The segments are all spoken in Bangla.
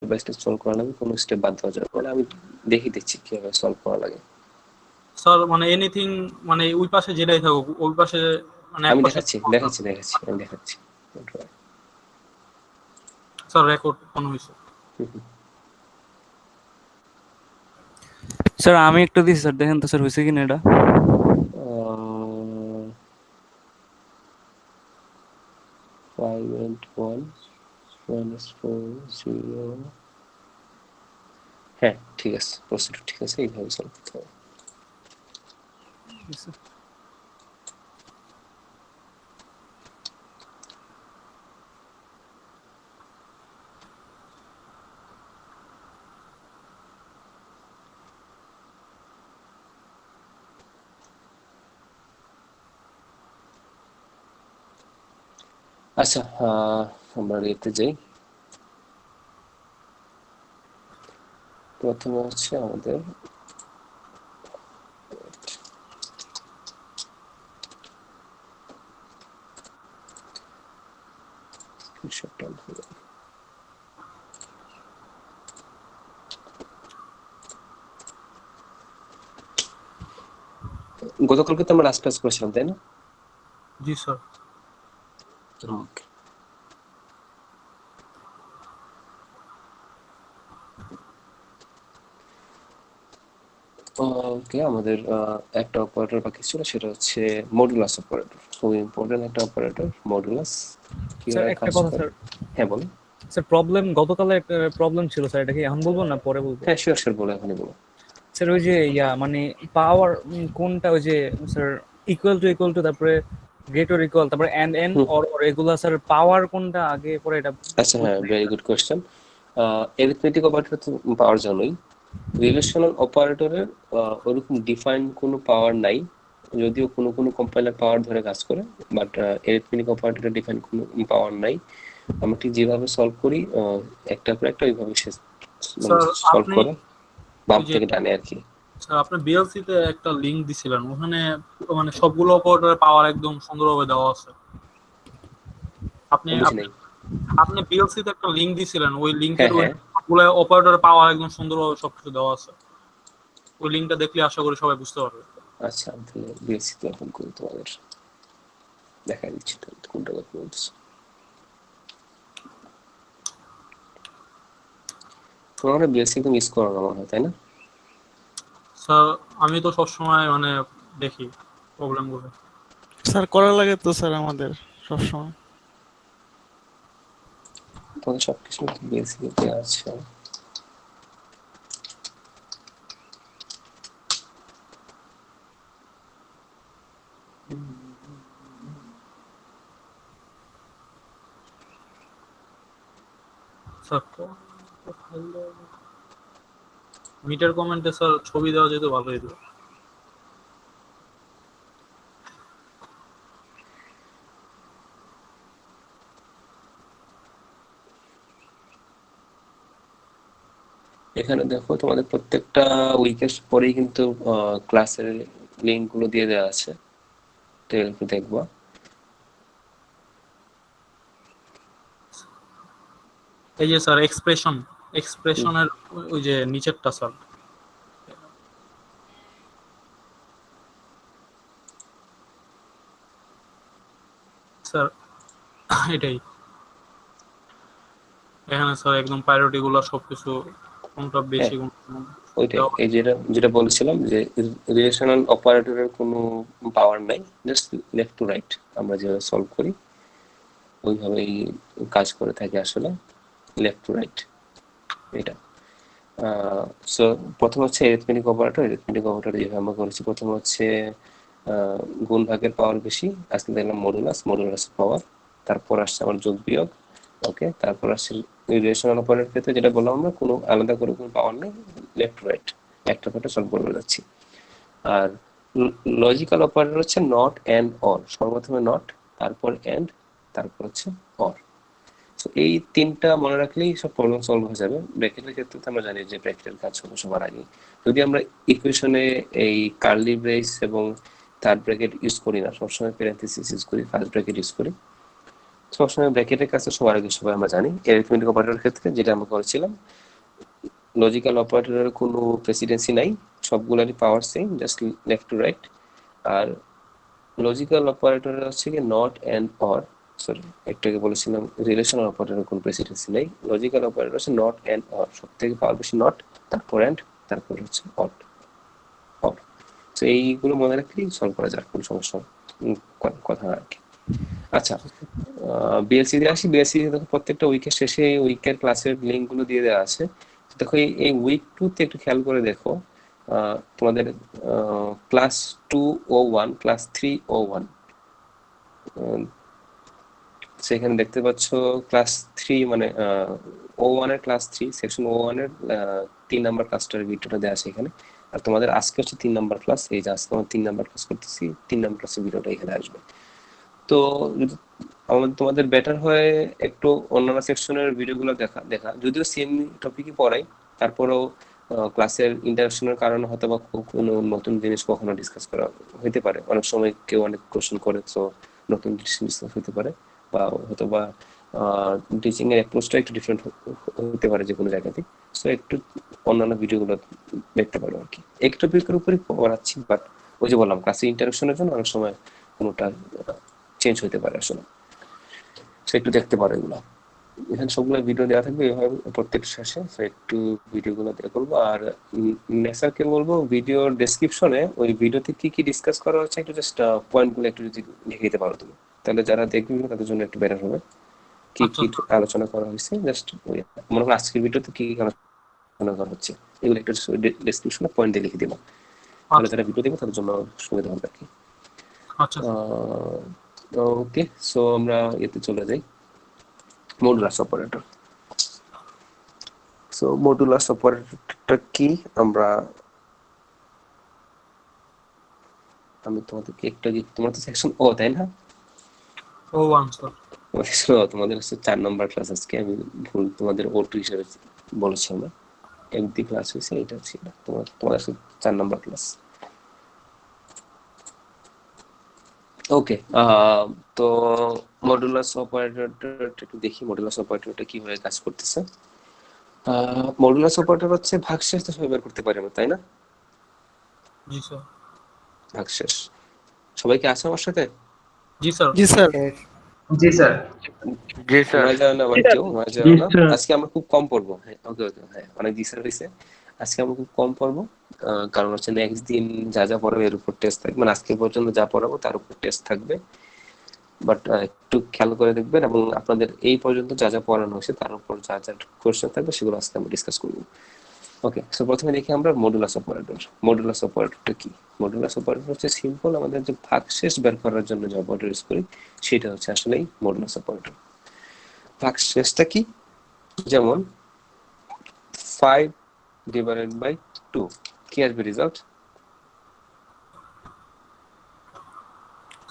বাই স্টেপ সলভ করা লাগবে, কোনো স্টেপ বাদ দেওয়া যাবে না। আমি দেখি দিচ্ছি কিভাবে সলভ করা লাগে। স্যার মানে এনিথিং, মানে ওই পাশে যেটাই থাকুক ওই পাশে, মানে এক আমি পাশে। দেখাচ্ছি আমি দেখাচ্ছি। স্যার রেকর্ড অন হয়েছে। স্যার আমি একটু দিছি স্যার, দেখেন তো স্যার হয়েছে কিনা এটা। 5 and 1 minus 4 0। হ্যাঁ ঠিক আছে, প্রসিডিউর ঠিক আছে, এইভাবে সলভ করতে হবে। আচ্ছা, আমরা এতে যাই। প্রথমে হচ্ছে আমাদের গতকালকে তো আমরা লাস্ট ক্লাস করেছিলাম, তাই না? জি স্যার। ওকে। ওকে, আমাদের একটা অপারেটর বাকি ছিল, সেটা হচ্ছে মডুলাস অপারেটর। খুব ইম্পর্টেন্ট একটা অপারেটর, মডুলাস। স্যার কিভাবে একটা কাজ কথা করে? স্যার, হ্যাঁ বলুন। স্যার প্রবলেম গতকালে একটা প্রবলেম ছিল স্যার, এটা কি এখন বলবো না পরে বলবো? হ্যাঁ শিওর বলো, এখনই বলো। স্যার ওই যে মানে পাওয়ার কোনটা, ওই যে স্যার ইকুয়াল টু তারপরে গ্রেটার ইকুয়াল তারপরে এন অর এগুলা স্যার পাওয়ার কোনটা আগে পরে এটা আচ্ছা হ্যাঁ, very good question. Arithmetic operator তো পাওয়ার জন্যই, রিলেশনাল অপারেটরের ওরকম ডিফাইন কোনো পাওয়ার নাই, যদিও কোনো কোনো কম্পাইলার পাওয়ার ধরে কাজ করে, বাট এরিথমেটিক অপারেটরের ডিফাইন কোনো পাওয়ার নাই। আমরা ঠিক যেভাবে সলভ করি একটার পর একটা ওইভাবে সে মানে স্যার সলভ আপনি করে, বাম ওই যে থেকে ডানে আর কি। স্যার আপনি বিএলসি তে একটা লিংক দিছিলেন, ওখানে মানে সবগুলো অপারেটরের পাওয়ার একদম সুন্দরভাবে দেওয়া আছে। আপনি বুঝি আপনি নাই। আপনি বিএলসি তে একটা লিংক দিছিলেন, ওই লিংকের হ্যাঁ ওই হ্যাঁ, সবগুলো অপারেটরের পাওয়ার একদম সুন্দরভাবে সবকিছু দেওয়া আছে। ওই লিংকটা দেখলে আশা করি সবাই বুঝতে পারবে। আচ্ছা আমি তাহলে বিএসসি তো ওপেন করি, তোমাদের দেখা দিচ্ছি তাহলে কোনটা কথা বলতেছো। তোমরা বিএসসি তো মিস করো না মনে হয়, তাই না? স্যার আমি তো সবসময় মানে দেখি প্রবলেমগুলো। স্যার করা লাগে তো স্যার আমাদের সবসময়। তোমাদের সবকিছু বিএসসি তে আছে। স্যার মিটার কমেন্টে স্যার ছবি দেওয়া যেত ভালো হতো। এখানে দেখো তোমাদের প্রত্যেকটা উইকের পরেই কিন্তু ক্লাসের লিঙ্ক গুলো দিয়ে দেওয়া আছে, তো এগুলো দেখবা। এই যে স্যার এক্সপ্রেশনের ওই যে নিচেরটা স্যার। স্যার এটাই, এখানে স্যার একদম প্রায়োরিটি গুলো সবকিছু কোনটা হ্যাঁ বেশি কোনটা কম ওইটাই, দেওয়া। এই যেটা যেটা বলছিলাম যে রিলেশনাল অপারেটরের কোনো পাওয়ার নাই, জাস্ট লেফট টু রাইট আমরা যেভাবে সলভ করি ওইভাবেই কাজ করে থাকে আসলে, লেফট টু রাইট এটা। সো প্রথম হচ্ছে এরিথমেটিক অপারেটর যেভাবে আমরা করেছি, প্রথম হচ্ছে গুণ ভাগের পাওয়ার বেশি, আজকে দেখলাম মডুলাস পাওয়ার, তারপর আসছে আমার যোগ বিয়োগ। ওকে, তারপর আসছে রিলেশনাল অপারেটর ক্ষেত্রে যেটা বললাম আমরা, কোনো আলাদা করে কোনো পাওয়ার নেই, লেফট টু রাইট একটা পার্টে সলভ করে যাচ্ছি। আর লজিক্যাল অপারেটর হচ্ছে নট অ্যান্ড অর, সর্বপ্রথমে নট, তারপর অ্যান্ড, তারপর হচ্ছে অর। তো এই তিনটা মনে রাখলেই সব প্রবলেম সলভ হয়ে যাবে। ব্র্যাকেটের ক্ষেত্রে তো আমরা জানি যে ব্র্যাকেটের কাজ হলো সবার আগে, যদি আমরা ইকুয়েশনে এই কার্লি ব্রেস এবং থার্ড ব্র্যাকেট ইউজ করি না, সবসময় প্যারেনথেসিস ইউজ করি, ফার্স্ট ব্র্যাকেট ইউজ করি, সবসময় ব্র্যাকেটের কাছে সবার আগে সবাই আমরা জানি অ্যারিথমেটিক অপারেটরের ক্ষেত্রে যেটা আমরা করেছিলাম, লজিক্যাল অপারেটরের কোনো প্রেসিডেন্সি নাই, সবগুলোরই power same, just left to right. আর লজিক্যাল অপারেটরের হচ্ছে কি নট অ্যান্ড অর, সরি একটু আগে বলেছিলাম রিলেশনাল অপারেটরের কোনো প্রেসিডেন্সি নেই। লজিক্যাল অপারেটর হচ্ছে নট অ্যান্ড অর, সব থেকে পাওয়ার বেশি নট, তারপর অ্যান্ড, তারপর হচ্ছে অর। অর তো এইগুলো মনে রাখলেই সলভ করা যায়, কোনো সমস্যা কথা না আর কি। আচ্ছা, বিএলসি দিয়ে আসি। বিএলসি দেখো প্রত্যেকটা উইকের শেষে উইকের ক্লাসের লিঙ্কগুলো দিয়ে দেওয়া আছে। দেখো এই উইক 2-তে একটু খেয়াল করে দেখো, তোমাদের ক্লাস 201, ক্লাস 301, সেখানে দেখতে পাচ্ছ ক্লাস 3 মানে O1 এর ক্লাস 3 সেকশন O1 এর 3 নাম্বার ক্লাসটার ভিডিওটা দেওয়া আছে এখানে। আর তোমাদের আজকে হচ্ছে 3 নাম্বার ক্লাস, এই যে আজকে আমরা 3 নাম্বার ক্লাস করতেছি, 3 নাম্বার ক্লাসের ভিডিওটা এখানে আসবে। তো তোমাদের বেটার হয় একটু অন্যান্য সেকশনের ভিডিওগুলো দেখা যদিও সেম টপিকই পড়াই, তারপরেও ক্লাসের ইন্টারাকশনের কারণে হয়তো বা কোনো নতুন জিনিস কখনো ডিসকাস করা হইতে পারে, অনেক সময় কেউ অনেক কোশ্চেন করে, তো নতুন ডিসকাস হতে পারে, বা হয়তো বা টিচিং এর অ্যাপ্রোচটা একটু ডিফারেন্ট হতে পারে যে কোনো জায়গাতে। সো একটু অন্যান্য ভিডিওগুলো দেখতে পারো আর কি। এক টপিকের উপরই পড়াচ্ছি, বাট ওই যে বললাম ক্লাসে ইন্টারাকশনের জন্য অনেক সময় কোনোটা চেঞ্জ হতে পারে আসলে, সো একটু দেখতে পারো এগুলো। এখানে সবগুলো ভিডিও দেওয়া থাকবে এইভাবে প্রত্যেক শেষে, সো একটু ভিডিওগুলো দেখে করবো। আর নেসারকে বলবো ভিডিওর ডেসক্রিপশনে ওই ভিডিওতে কি কি ডিসকাস করা হচ্ছে একটু জাস্ট পয়েন্টগুলো একটু যদি লিখে দিতে পারো তুমি, তাহলে যারা দেখবে তাদের জন্য একটু বেটার হবে। কি কি আলোচনা করা হয়েছে জাস্ট মনে করো আজকের ভিডিওতে কি কি আলোচনা করা হচ্ছে এগুলো একটু ডেসক্রিপশনে পয়েন্ট দিয়ে লিখে দিবো, তাহলে যারা ভিডিও দেখবে তাদের জন্য সুবিধা হবে আর কি। আচ্ছা ওকে, সো আমরা এতে চলে যাই, মডুলাস অপারেটর। সো মডুলাস অপারেটরটা কি আমি তোমাদেরকে একটু তোমার তো সেকশন ও তাই না? O1 sir. তোমাদের হচ্ছে 4 নম্বর ক্লাস, আজকে আমি ভুল তোমাদের O2 হিসেবে বলেছি, আমরা এমটি ক্লাস হয়েছে, এটা ছিল তোমাদের 4 নম্বর ক্লাস। ওকে, তো মডুলাস অপারেটরটা একটু দেখি, মডুলাস অপারেটরটা কিভাবে কাজ করতেছে। মডুলাস অপারেটর হচ্ছে ভাগশেষ তো সবাই বের করতে পারে না, তাই না? জি স্যার। ভাগশেষ সবাই কি আছে আমার সাথে? জি স্যার। জি স্যার। জি স্যার। জি স্যার। নয় যাবে না আবার কেউ, নয় যাবে না। আজকে আমরা খুব কম পড়বো। হ্যাঁ, ওকে ওকে, হ্যাঁ অনেক জি স্যার হয়েছে। আজকে আমরা খুব কম পড়বো, কারণ হচ্ছে নেক্সট দিন যা যা পড়াবো এর উপর টেস্ট থাকবে, মানে আজকে পর্যন্ত যা পড়াবো তার উপর টেস্ট থাকবে। বাট একটু খেয়াল করে দেখবেন, এবং আপনাদের এই পর্যন্ত যা যা পড়ানো হয়েছে তার উপর যা যা কোয়েশ্চেন থাকবে সেগুলো আজকে আমরা ডিসকাস করবো। ওকে, সো প্রথমে দেখি আমরা মডুলাস অপারেটর। মডুলাস অপারেটরটা কি? মডুলাস অপারেটর হচ্ছে সিম্পল আমাদের যে ভাগশেষ বের করার জন্য যে অপারেটর ইউজ করি সেটা হচ্ছে আসলেই মডুলাস অপারেটর। ভাগশেষটা কি? যেমন 5/2 কি আসবে রেজাল্ট?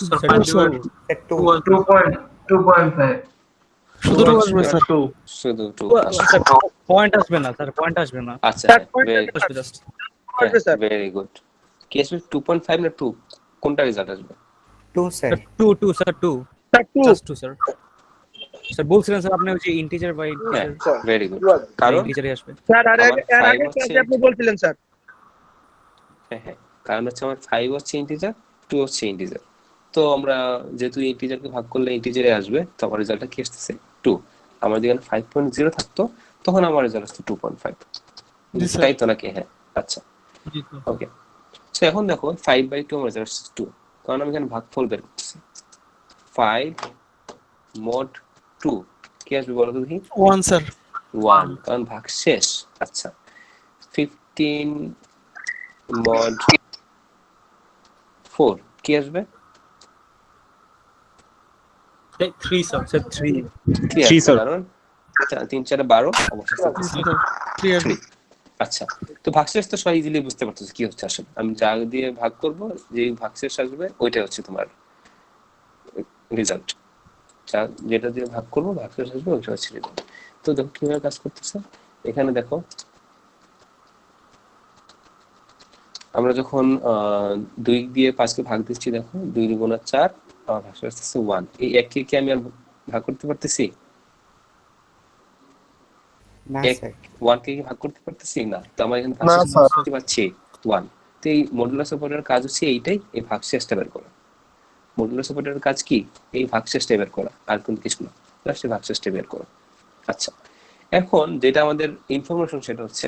Sir Two, sir. 2.5 শুধু টু আসবে স্যার। শুধু 2 স্যার পয়েন্ট আসবে না স্যার, পয়েন্ট আসবে না। আচ্ছা, আসবে জাস্ট। Very good. কি আসবে 2.5 না 2? কোনটা রেজাল্ট আসবে? 2 sir. 2 sir, 2 just 2 sir. Sir বলছিলেন স্যার আপনি ওই যে ইন্টিজার বাই হ্যাঁ, ইন্টিজার, ভেরি গুড। কারণ ইন্টিজারই আসবে। স্যার আর আমার এর 5 আগে হচ্ছে, ক্লাসে আপনি বলছিলেন স্যার। হ্যাঁ, কারণ হচ্ছে আমার 5 হচ্ছে ইন্টিজার, 2 হচ্ছে ইন্টিজার। তো আমরা যেহেতু ইন্টিজারকে ভাগ করলে ইন্টিজারে আসবে, তো আমার রেজাল্টটা কি আসতেছে 2। আমার যদি 5.0 থাকতো তখন আমার রেজাল্ট আসতো 2.5, জি স্যার। তাই তো নাকি? হ্যাঁ, আচ্ছা জি স্যার। ওকে। সো এখন দেখো 5/2 আমার রেজাল্ট আসছে 2, কারণ আমি এখানে ভাগফল বের করতেছি। 5 mod 2 কি আসবে বলো তো দেখি? 1 স্যার। 1, কারণ ভাগ শেষ। আচ্ছা, 15 mod 4 কি আসবে? 3 স্যার। স্যার 3 কি আসবে? কারণ 3 4 12 অবশ্যই জি স্যার। 3 আসবে। 3। আচ্ছা, তো ভাগশেষ তো সবাই ইজিলি বুঝতে পারতেছে কি হচ্ছে আসলে। আমি যা দিয়ে ভাগ করব, যেই ভাগশেষ আসবে ওইটাই হচ্ছে তোমার রেজাল্ট। যেটা দিয়ে ভাগ করবো ভাগশেষ আসবে ওইটা হচ্ছে রেজাল্ট। তো দেখো কিভাবে কাজ করতেছে। এখানে দেখো আমরা যখন 2 দিয়ে 5কে ভাগ দিচ্ছি, দেখো 2 × 4 ভাগশেষ আসতেছে 1। এই 1 কে আমি আর ভাগ করতে পারতেছি? না এক স্যার। 1 কে কি ভাগ করতে পারতেছি না? তো আমার এখানে না ভাগশেষ স্যার। করতে পারছি 1। তো এই মডুলাস অপারেটরের কাজ হচ্ছে এইটাই, এই ভাগশেষটা বের করা। মডুলাস অপারেটরের কাজ কি? এই ভাগশেষটা বের করা, আর কোনো কিছু না, জাস্ট এই ভাগশেষটা বের করা। আচ্ছা, এখন যেটা আমাদের ইনফরমেশন সেটা হচ্ছে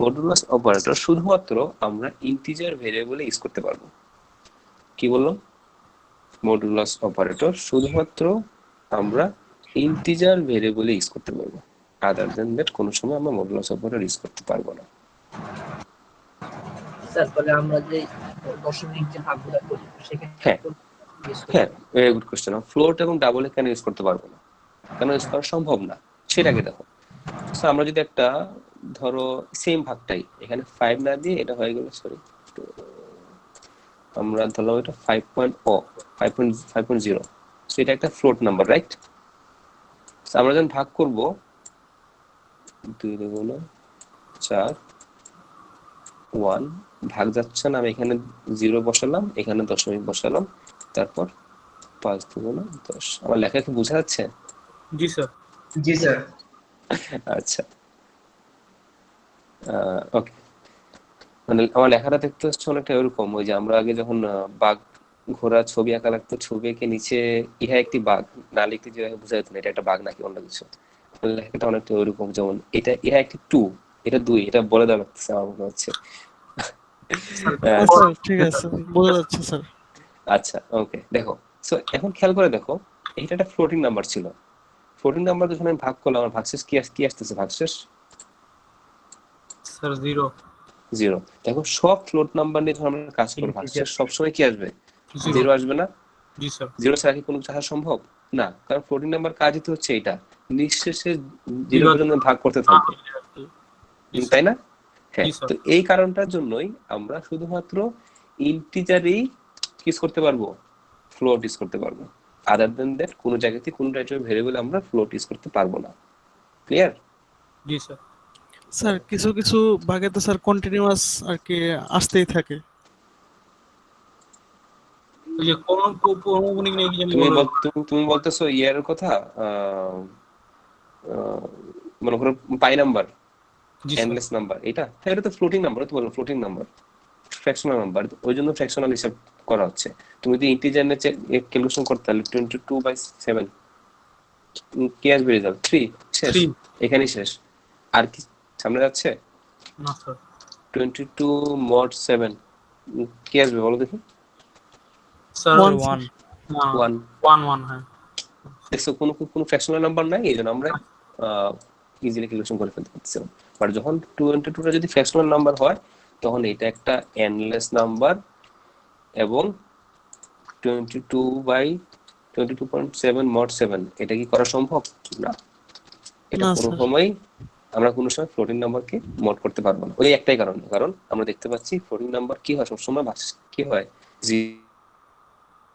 মডুলাস অপারেটর শুধুমাত্র আমরা ইন্টিজার ভেরিয়েবলে ইউজ করতে পারবো। কি বললাম? মডুলাস অপারেটর শুধুমাত্র আমরা ইন্টিজার ভেরিয়েবলে ইউজ করতে পারবো, আদার দেন দ্যাট কোনো সময় আমরা মডুলাস অপারেটর ইউজ করতে পারবো না। স্যার তাহলে আমরা যে দশমিক যে ভাগগুলো করি সেক্ষেত্রে হ্যাঁ কোন use করতে হ্যাঁ, পারি? Very good question. ফ্লোট এবং ডাবলে কেন ইউজ করতে পারবো না, কেন ইউজ করা সম্ভব না সেটাকে দেখো। So, আমরা যদি একটা ধরো সেম ভাগটাই এখানে 5 না দিয়ে এটা হয়ে গেল, সরি আমরা ধরলাম এটা 5.0, সো এটা একটা ফ্লোট নাম্বার, রাইট? আমরা যখন ভাগ করব 2 দুগুণ 4 1, ভাগ যাচ্ছে না, আমি এখানে 0 বসালাম, এখানে দশমিক বসালাম, তারপর 5 দুগুণ 10। আমার লেখা কি বোঝা যাচ্ছে? জি স্যার। জি স্যার। আচ্ছা, ওকে। মানে আমার লেখাটা দেখতে হচ্ছে অনেকটা এরকম, ওই যে আমরা আগে যখন বাঘ ঘোড়া ছবি আঁকা লাগতো, ছবি এঁকে নিচে ইহা একটি বাঘ না লিখতে যেভাবে বোঝা যেত না এটা একটা বাঘ নাকি অন্য কিছু, লেখাটা অনেকটা ওইরকম। যেমন এটা ইহা একটি 2, এটা 2, এটা বলে দেওয়া লাগতেছে আমার মনে হচ্ছে। স্যার ঠিক আছে, বোঝা যাচ্ছে স্যার। আচ্ছা, ওকে, দেখো। সো এখন খেয়াল করে দেখো, এটা একটা ফ্লোটিং নাম্বার ছিল। ফ্লোটিং নাম্বার যখন আমি ভাগ করলাম, আমার ভাগশেষ কি আসতেছে? ভাগশেষ স্যার 0 0। দেখো, সব ফ্লোট নাম্বার নিয়ে যখন আমরা কাজ করবো, Integer। ভাগশেষ সবসময় কি আসবে? 0 0 আসবে না? জি স্যার। 0 ছাড়া কি কোনো কিছু আসা সম্ভব না? কারণ ফ্লোটিং নাম্বার কাজই তো হচ্ছে এটা, নিঃশেষে 0 বিভাগ- পর্যন্ত ভাগ করতে থাকবে, জি স্যার। তাই না? হ্যাঁ, জি স্যার। তো এই কারণটার জন্যই আমরা শুধুমাত্র ইন্টিজারেই ইউজ করতে পারবো, ফ্লোট ইউজ করতে পারবো। আদার দেন দ্যাট কোনো জায়গাতে কোনো টাইপের ভেরিয়েবল আমরা ফ্লোট ইউজ করতে পারবো না। ক্লিয়ার? জি স্যার। স্যার কিছু কিছু ভাগে তো স্যার কন্টিনিউয়াস আর কি আসতেই থাকে। ওই যে পৌনঃপুনিক নিয়ে কি জানি তুমি বলে। তুমি বলতেছো ইয়ারের কথা, আহ, আহ, মনে করো পাই নাম্বার, জি স্যার। এন্ডলেস নাম্বার, এটা হ্যাঁ, এটা তো ফ্লোটিং নাম্বার, তো বললাম ফ্লোটিং নাম্বার, ফ্র্যাকশনাল নাম্বার, ওই জন্য ফ্র্যাকশনাল হিসাব করা হচ্ছে। তুমি যদি ইন্টিজার নিয়ে ক্যালকুলেশন করতে তাহলে 22/7 কি আসবে রেজাল্ট? 3। শেষ, 3 এখানেই শেষ। আর কি সামনে যাচ্ছে? না স্যার। 22 mod 7 কি আসবে বলো দেখি? Sir 1 one. 1। 1 1 হ্যাঁ। দেখছো, কোনো ফ্র্যাকশনাল নাম্বার নাই, এই জন্য আমরা ইজিলি ক্যালকুলেশন করে ফেলতে পারছিলাম। বাট যখন 22টা যদি ফ্র্যাকশনাল নাম্বার হয়, তখন এটা একটা এন্ডলেস নাম্বার, এবং 22/22.7 mod 7 এটা কি করা সম্ভব? না, এটা না, কোনো স্যার। সময় আমরা কোনো সময় ফ্লোটিং নাম্বারকে মোড করতে পারবো না। ওই একটাই কারণ, কারণ আমরা দেখতে পাচ্ছি ফ্লোটিং নাম্বার কি হয় সবসময়, কি হয়,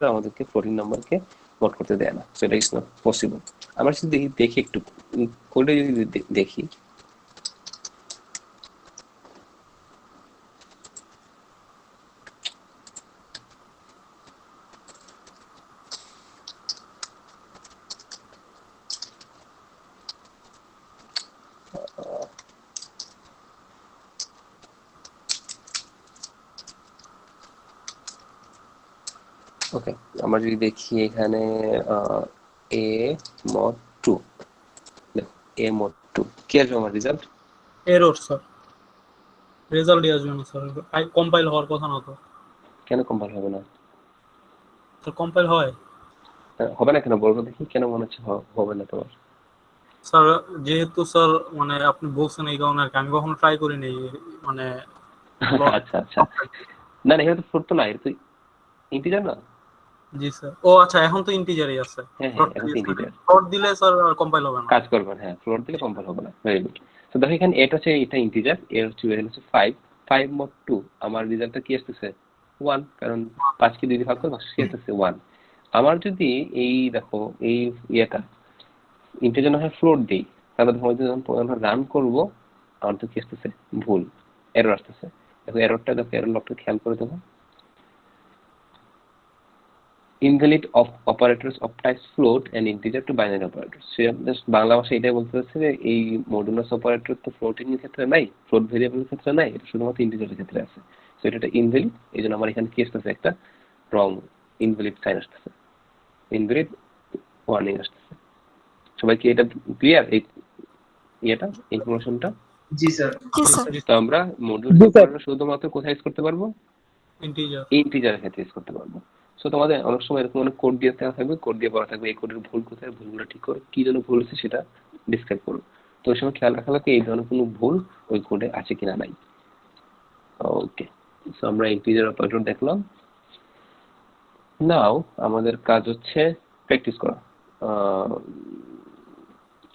আমাদেরকে ফ্লোটিং নাম্বারকে মোড করতে দেয় না, সো এটা ইজ নট পসিবল। আমরা যদি দেখি একটু কোডে যদি দেখি, ওকে, আমরা যদি দেখি এখানে এ mod 2, দেখো এ mod 2 কি আসবে আমার রেজাল্ট? এরর স্যার, রেজাল্টই আসবে না স্যার। কম্পাইল হওয়ার কথা না তো কেন কম্পাইল হবে না? স্যার। কম্পাইল হয় হবে না কেন বলবো দেখি, কেন মনে হচ্ছে হবে না তোমার? স্যার, যেহেতু স্যার মানে আপনি বলছেন এই কারণে আর কি, আমি কখনো ট্রাই করিনি মানে। আচ্ছা আচ্ছা, না না, এটা তো ফ্লোট তো না, এটা তো ইন্টিজার না। জি স্যার। ও আচ্ছা, এখন তো ইন্টিজারই আছে। হ্যাঁ হ্যাঁ, এখন তো ইন্টিজার ফ্লোট দিলে স্যার কম্পাইল হবে না। কাজ করবে, হ্যাঁ, ফ্লোট দিলে কম্পাইল হবে না। Very good. তো দেখো এখানে এটা হচ্ছে, এটা ইন্টিজার, এর হচ্ছে 5 mod 2, আমার রেজাল্টটা কি আসতেছে? 1, কারণ 5 কে 2 দিয়ে ভাগ করলে কি আসতেছে? 1। আমার যদি এই দেখো এই ইয়েটা ইন্টিজার না হয় ফ্লোট দিই, তাহলে ধরো যখন রান করবো, আমার তো কি আসতেছে? ভুল, এরর আসতেছে। দেখো এররটা, দেখো এরর লকটা খেয়াল করে দেখো, invalid of operators of types float and integer to binary operators. সে জাস্ট বাংলা ভাষায় এটাই বলতে চাচ্ছে যে এই মডুলাস অপারেটর তো ফ্লোটিং এর ক্ষেত্রে নাই, ফ্লোট ভেরিয়েবলের ক্ষেত্রে নাই, এটা শুধুমাত্র ইন্টিজারের ক্ষেত্রে আছে। সো এটা ইনভ্যালিড, এই জন্য আমার এখানে কি আসতেছে, একটা রং ইনভ্যালিড সাইন আসতেছে, ইনভ্যালিড ওয়ার্নিং আসতেছে। সবাই কি এটা ক্লিয়ার, এই ইয়েটা ইনফরমেশনটা? জি স্যার। জি স্যার। তো আমরা মডুলাস অপারেটর শুধুমাত্র কোথায় ইউজ করতে পারবো? ইন্টিজার। ইন্টিজারের ক্ষেত্রে ইউজ করতে পারবো। সো তোমাদের অনেক সময় এরকম অনেক কোড দিয়ে দেওয়া থাকবে, কোড দিয়ে বলা থাকবে এই কোডের ভুল কোথায়, ভুলগুলো ঠিক করো, কি জন্য ভুল হচ্ছে সেটা ডিসক্রাইব করো। তো ওই সময় খেয়াল রাখা লাগবে এই ধরনের কোনো ভুল ওই কোডে আছে কিনা নাই। ওকে, সো আমরা ইন্টিজার অপারেটর দেখলাম। নাও আমাদের কাজ হচ্ছে প্র্যাকটিস করা।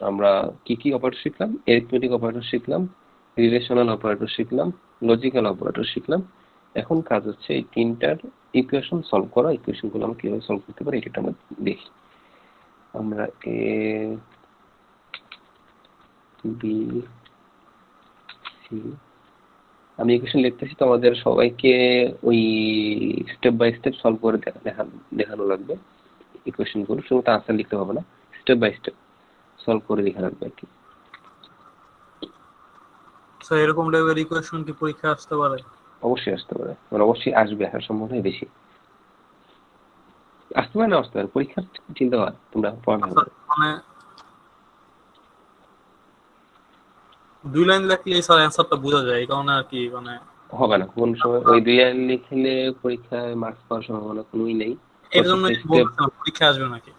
আমরা কি কি অপারেটর শিখলাম? এরিথমেটিক অপারেটর শিখলাম, রিলেশনাল অপারেটর শিখলাম, লজিক্যাল অপারেটর শিখলাম। এখন কাজ হচ্ছে এই তিনটার ইকুয়েশন সলভ করা। ইকুয়েশনগুলো আমরা কিভাবে সলভ করতে পারি এটা আমরা দেখি। আমরা এ বি সি, আমি ইকুয়েশন লিখতেছি, তো আমাদের সবাইকে ওই স্টেপ বাই স্টেপ সলভ করে দেখানো লাগবে ইকুয়েশনগুলো, শুধু আনসার লিখতে হবে না, স্টেপ বাই স্টেপ সলভ করে দেখা লাগবে আর কি। স্যার এরকম টাইপের ইকুয়েশন কি পরীক্ষা আসতে পারে? অবশ্যই আসতে পারে, মানে অবশ্যই আসবে, আসার সম্ভাবনা বেশি। আসতে পারে না আসতে পারে, পরীক্ষার চিন্তা হয় তোমরা পড়াশোনা স্যার, মানে 2 লাইন লিখলেই স্যার অ্যান্সারটা বোঝা যায়, এই কারণে আর কি মানে হবে না কোন সময়, ওই 2 লাইন লিখলে পরীক্ষায় মার্কস পাওয়ার সম্ভাবনা কোনোই নেই। এর জন্য প্রত্যেকটা স্টেপ, বলছিলাম পরীক্ষা আসবে নাকি?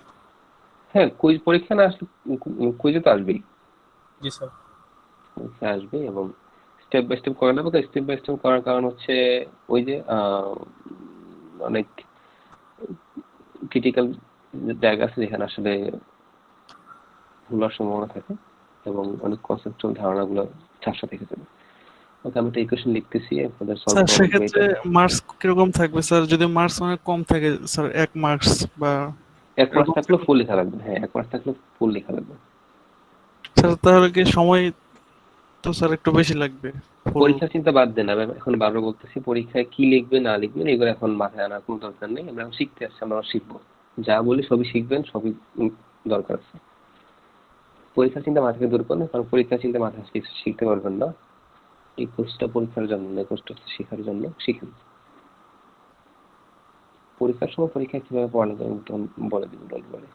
হ্যাঁ কুইজ পরীক্ষা না আসলে কুইজে তো আসবেই, জি স্যার। পরীক্ষা আসবে এবং স্টেপ বাই স্টেপ করা লাগবে। স্টেপ বাই স্টেপ করার কারণ হচ্ছে ওই যে অনেক ক্রিটিক্যাল জায়গা আছে যেখানে আসলে ভুলার সম্ভাবনা থাকে এবং অনেক কনসেপচুয়াল ধারণাগুলো ঝাপসা থেকে যাবে। ওকে, আমি একটা ইকুয়েশন লিখতেছি, আপনাদের সলভ স্যার করা লাগবে সেক্ষেত্রে এটা। মার্কস কিরকম থাকবে স্যার? যদি মার্কস অনেক কম থাকে স্যার, 1 মার্কস বা 1 মাস থাকলে ফুল লেখা লাগবে, হ্যাঁ 1 মাস থাকলে ফুল লেখা লাগবে। স্যার তাহলে কি সময় তো স্যার একটু বেশি লাগবে? পরীক্ষার চিন্তা বাদ দেন, আমি এখন বারবার বলতেছি পরীক্ষায় কি লিখবে না লিখবেন এগুলো এখন মাথায় আনার কোনো দরকার নেই। আমরা শিখতে আসছি, আমরা শিখবো, যা বলি সবই শিখবেন, সবই দরকার আছে। পরীক্ষার চিন্তা মাথা থেকে দূর করেন, কারণ পরীক্ষার চিন্তা মাথা কিছু শিখতে পারবেন না। এই কোর্সটা পরীক্ষার জন্য না, এই কোর্সটা শেখার জন্য। শিখেন, পরীক্ষার সময় পরীক্ষায় কিভাবে পড়ানো যায় বলে দিন বলে।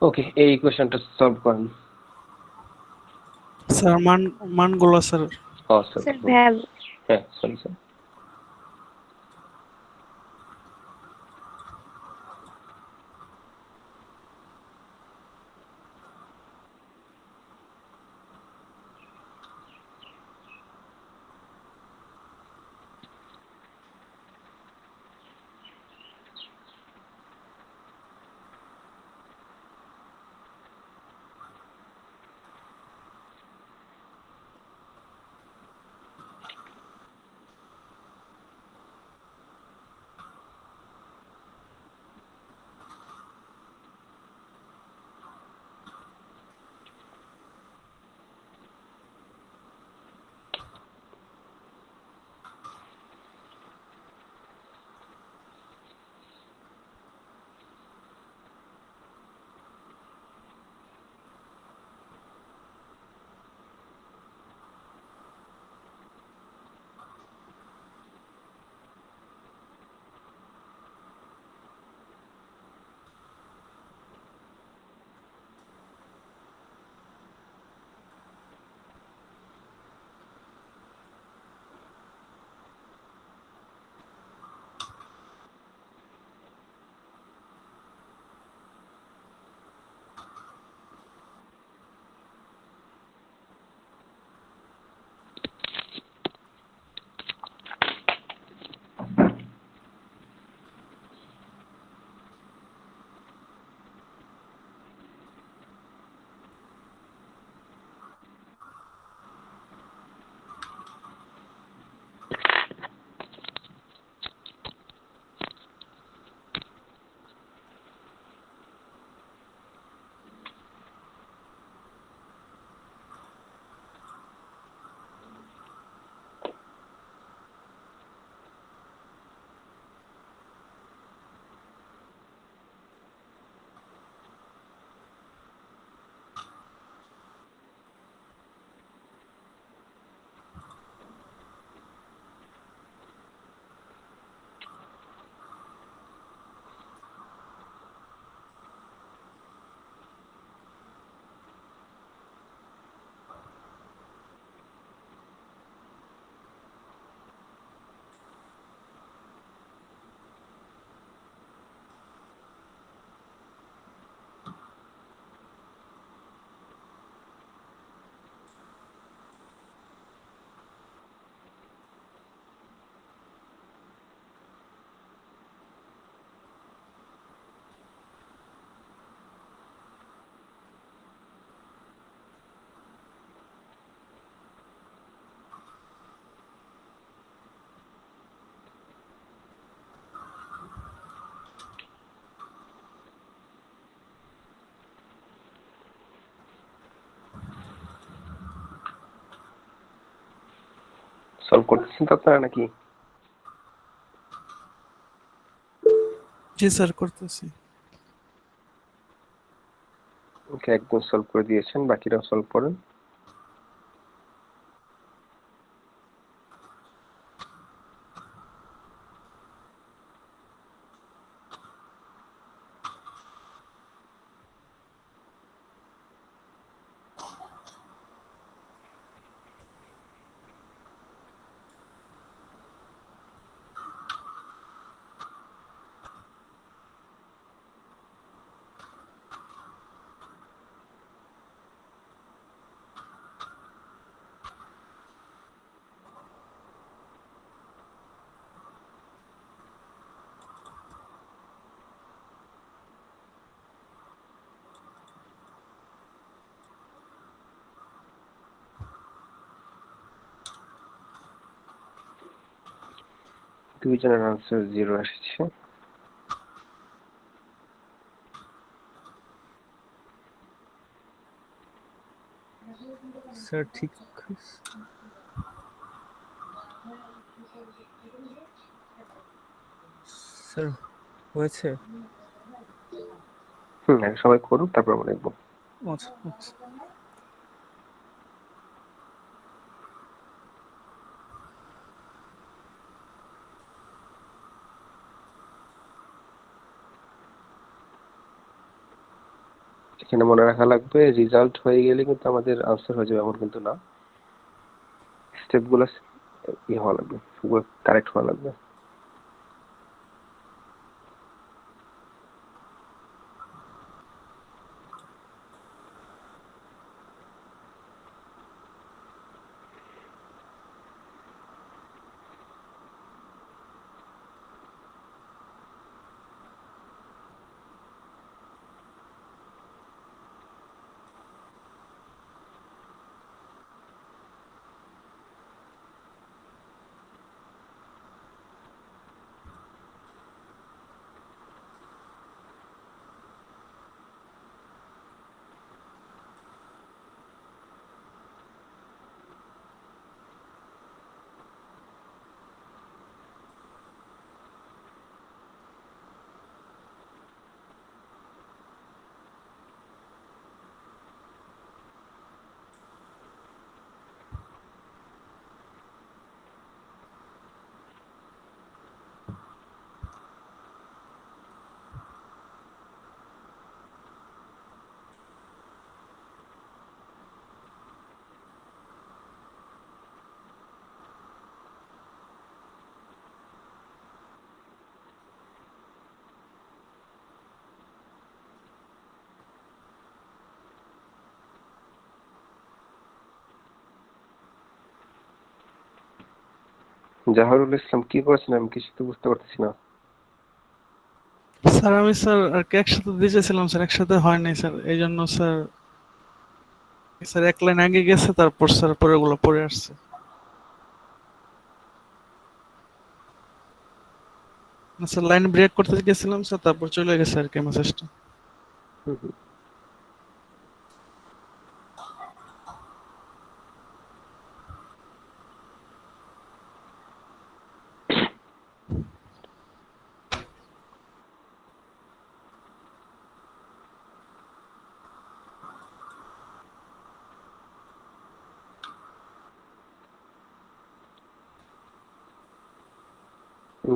ওকে, এই ইকুয়েশনটা সলভ করেন। স্যার মানগুলো স্যার। Sir value. হ্যাঁ সরি স্যার। সলভ করতেছেন তো আপনারা নাকি? জি স্যার, করতেছি। ওকে, একদম সলভ করে দিয়েছেন, বাকিরাও সলভ করেন। দুইজনের আনসার 0 এসেছে। স্যার ঠিক স্যার হয়েছে? আগে সবাই করুক, তারপর আমরা দেখবো। আচ্ছা আচ্ছা। এখানে মনে রাখা লাগবে, রেজাল্ট হয়ে গেলে কিন্তু আমাদের আনসার হয়ে যাবে এমন কিন্তু না, স্টেপগুলো হওয়া লাগবে, সবগুলো কারেক্ট হওয়া লাগবে। জাহারুল ইসলাম কি করছেন? আমি কিছু তো বুঝতে পারতেছি না। স্যার আমি স্যার আর কি একসাথে দিয়েছিলাম স্যার, একসাথে হয় নাই স্যার, এই জন্য স্যার স্যার এক লাইন আগে গেছে, তারপর স্যার পরে ওগুলো পড়ে আসছে। না স্যার, লাইন ব্রেক করতে গেছিলাম স্যার, তারপর চলে গেছে আর কি মেসেজটা। হুম হুম।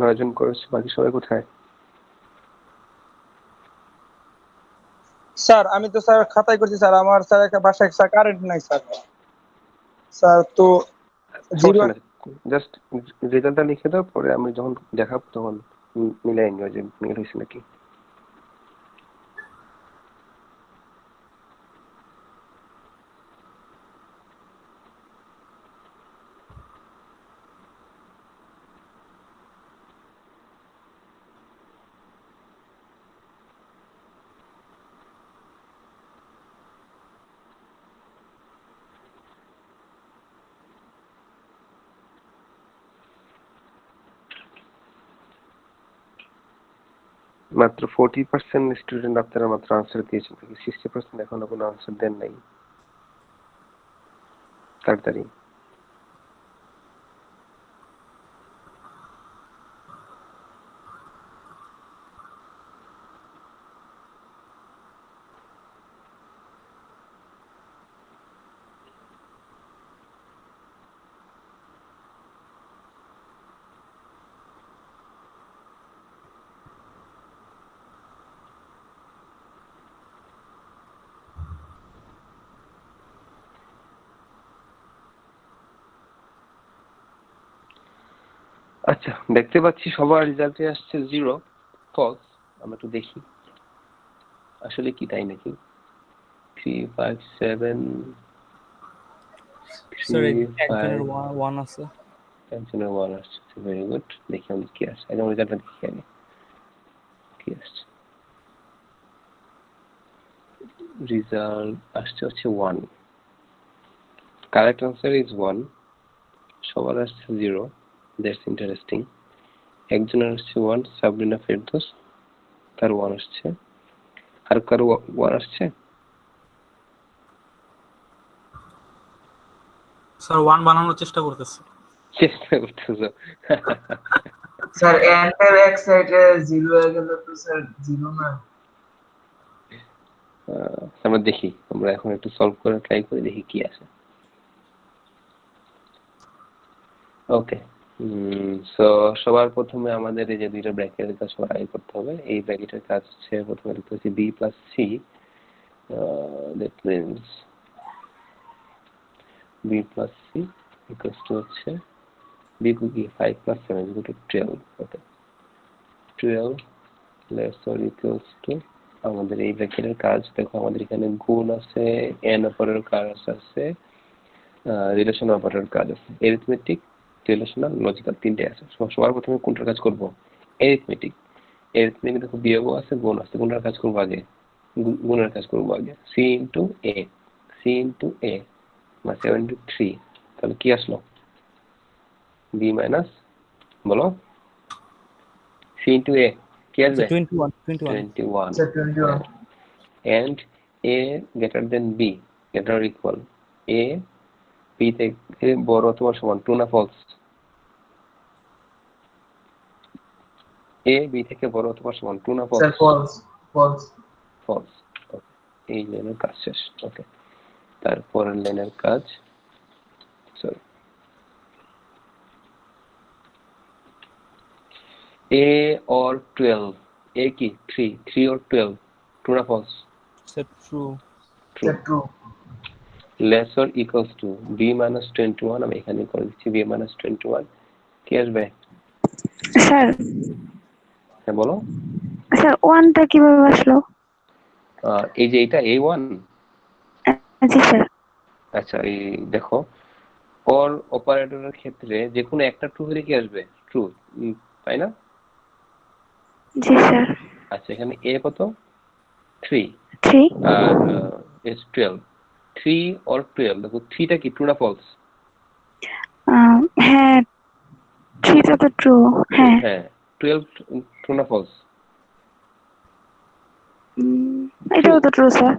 আয়োজন করেছে, বাকি সবাই কোথায়? স্যার আমি তো স্যার খাতায় করছি স্যার, আমার স্যার একটা বাসায় স্যার কারেন্ট নাই স্যার। স্যার তো জিরো। সমস্যা নেই, জাস্ট রেজাল্টটা লিখে দাও, পরে আমি যখন দেখাবো তখন মিলাই নিও যে মিল হয়েছে নাকি। মাত্র 40% স্টুডেন্ট আপনারা মাত্র আনসার দিয়েছেন, 60% এখনো কোনো আনসার দেন নাই। তাড়াতাড়ি আচ্ছা, দেখতে পাচ্ছি সবার রেজাল্টে আসছে 0 ফলস। আমরা একটু দেখি আসলে কি তাই নাকি। 3 5 7 স্যার 3 একজনের 5 ওয়ান আছে। একজনের 1 আসছে। Very good. দেখি আমি কি আসছে, একদম রেজাল্টটা দেখি আগে কি আসছে। রেজাল্ট আসছে হচ্ছে 1। Correct answer is 1। সবার আসছে 0। That's interesting. একজনের আসছে 1, সাবরিনা ফেরদৌস, তার 1 আসছে। আর কারো 1 আসছে? স্যার 1 বানানোর চেষ্টা করতেছি। চেষ্টা করতেছো? স্যার এন্টার এক সাইডে 0 হয়ে গেল তো স্যার 0 না। আমরা দেখি, আমরা এখন একটু সলভ করে ট্রাই করে দেখি কি আসে। ওকে, সো সবার প্রথমে আমাদের এই যে দুইটা ব্র্যাকেটের কাজ সবার আগে করতে হবে। এই ব্র্যাকেটের কাজ হচ্ছে প্রথমে লিখতে হচ্ছে b plus c, that means b plus c equals to হচ্ছে b কি 5 plus 7 is equal to 12. Okay, 12 less or equals to আমাদের এই ব্র্যাকেটের কাজ দেখো, আমাদের এখানে গুণ আছে, n অপারেটর কাজ আছে, রিলেশন অপারেটর কাজ আছে, এরিথমেটিক, রিলেশনাল, লজিক্যাল, তিনটে আছে। সবার প্রথমে কোনটার কাজ করব? এরিথমেটিক। এরিথমেটিক দেখো বিয়োগ আছে, গুণ আছে, কোনটার কাজ করব আগে? গুণের কাজ করব আগে। c into a, c into a মানে 7 into 3, তাহলে কি আসলো? b মাইনাস, বলো, c into a কি আসবে? 21 21 sir 21 and a greater than b, greater or equal a b থেকে বড় অথবা সমান, ট্রু না ফলস? a b থেকে বড় অথবা সমান, ট্রু না স্যার ফলস? False false. এই লাইনের কাজ শেষ। ওকে, তারপরের লাইনের কাজ, সরি, a or 12, a কি 3 or 12, ট্রু না false? Sir true. True. Sir true less or equals to b minus 21, আমি এখানে করে দিচ্ছি b minus 21, কি আসবে? স্যার হ্যাঁ বলো। স্যার ওয়ানটা কিভাবে আসলো? এই যে এটা a1। জি স্যার। আচ্ছা, এই দেখো অর অপারেটরের ক্ষেত্রে যে কোনো একটা ট্রু হলে কি আসবে? ট্রু, তাই না? জি স্যার। আচ্ছা, এখানে a কত? 3 3 আর is 12, 3 or 12, দেখো 3 টা কি ট্রু না ফলস? হ্যাঁ 3টা তো ট্রু। হ্যাঁ হ্যাঁ, 12 ট্রু না ফলস? এটাও তো ট্রু স্যার।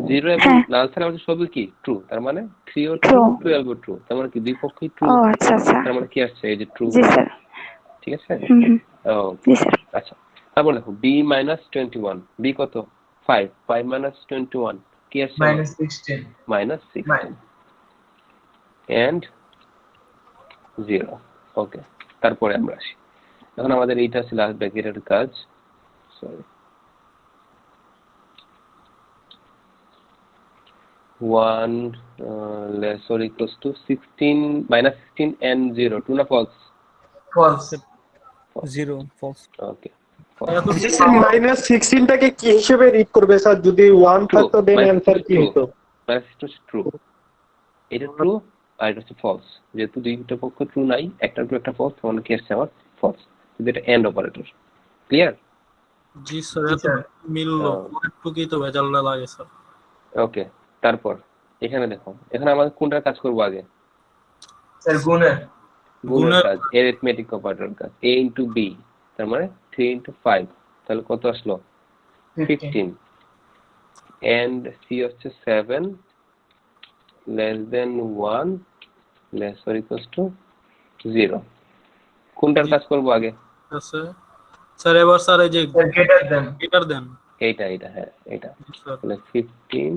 0 এবং হ্যাঁ। নাল ছাড়া আমাদের সবই কি ট্রু, তার মানে 3 ও True. 12 ও ট্রু, তার মানে কি দুই পক্ষই ট্রু। ও আচ্ছা আচ্ছা। তার মানে কি আসছে? এই যে ট্রু। জি স্যার। ঠিক আছে। হুম। ওকে, জি স্যার। আচ্ছা, তারপর দেখো b minus 21, b কত? 5 minus 21 কি আসছে? -16 minus 16 and 0। ওকে, তারপরে আমরা আসি, এখন আমাদের এইটা আছে লাস্ট ব্র্যাকেটের কাজ। Sorry, 1 less or equals to 16 minus 16 and 0, true না false? False 0 false. Okay, minus 16টাকে কি হিসেবে রিড করবে স্যার? যদি 1 থাকতো দেন অ্যানসার কি হতো? minus 16 হচ্ছে ট্রু, এটা ট্রু আর এটা হচ্ছে ফলস। যেহেতু দুইটা পক্ষ ট্রু নাই, একটা ট্রু একটা ফলস, তখন কি আসছে আমার? ফলস। কিন্তু এটা এন্ড অপারেটর। ক্লিয়ার? জি স্যার, এত মিললো, একটু কি তো ভেজালটা লাগে স্যার। ওকে, তারপর এখানে দেখো, এখানে আমাদের কোনটার কাজ করব আগে? স্যার গুণের গুণের কাজ, এরিথমেটিক অপারেটর কাজ। a into b, তার মানে 3 into 5, তাহলে কত আসলো? 15 and c হচ্ছে 7 less than 1 less or equals to 0, কোনটার কাজ করব আগে? আছে স্যার, এবার স্যার এই যে স্যার গেটার দেন। এইটা হ্যাঁ, এটা স্যার তাহলে 15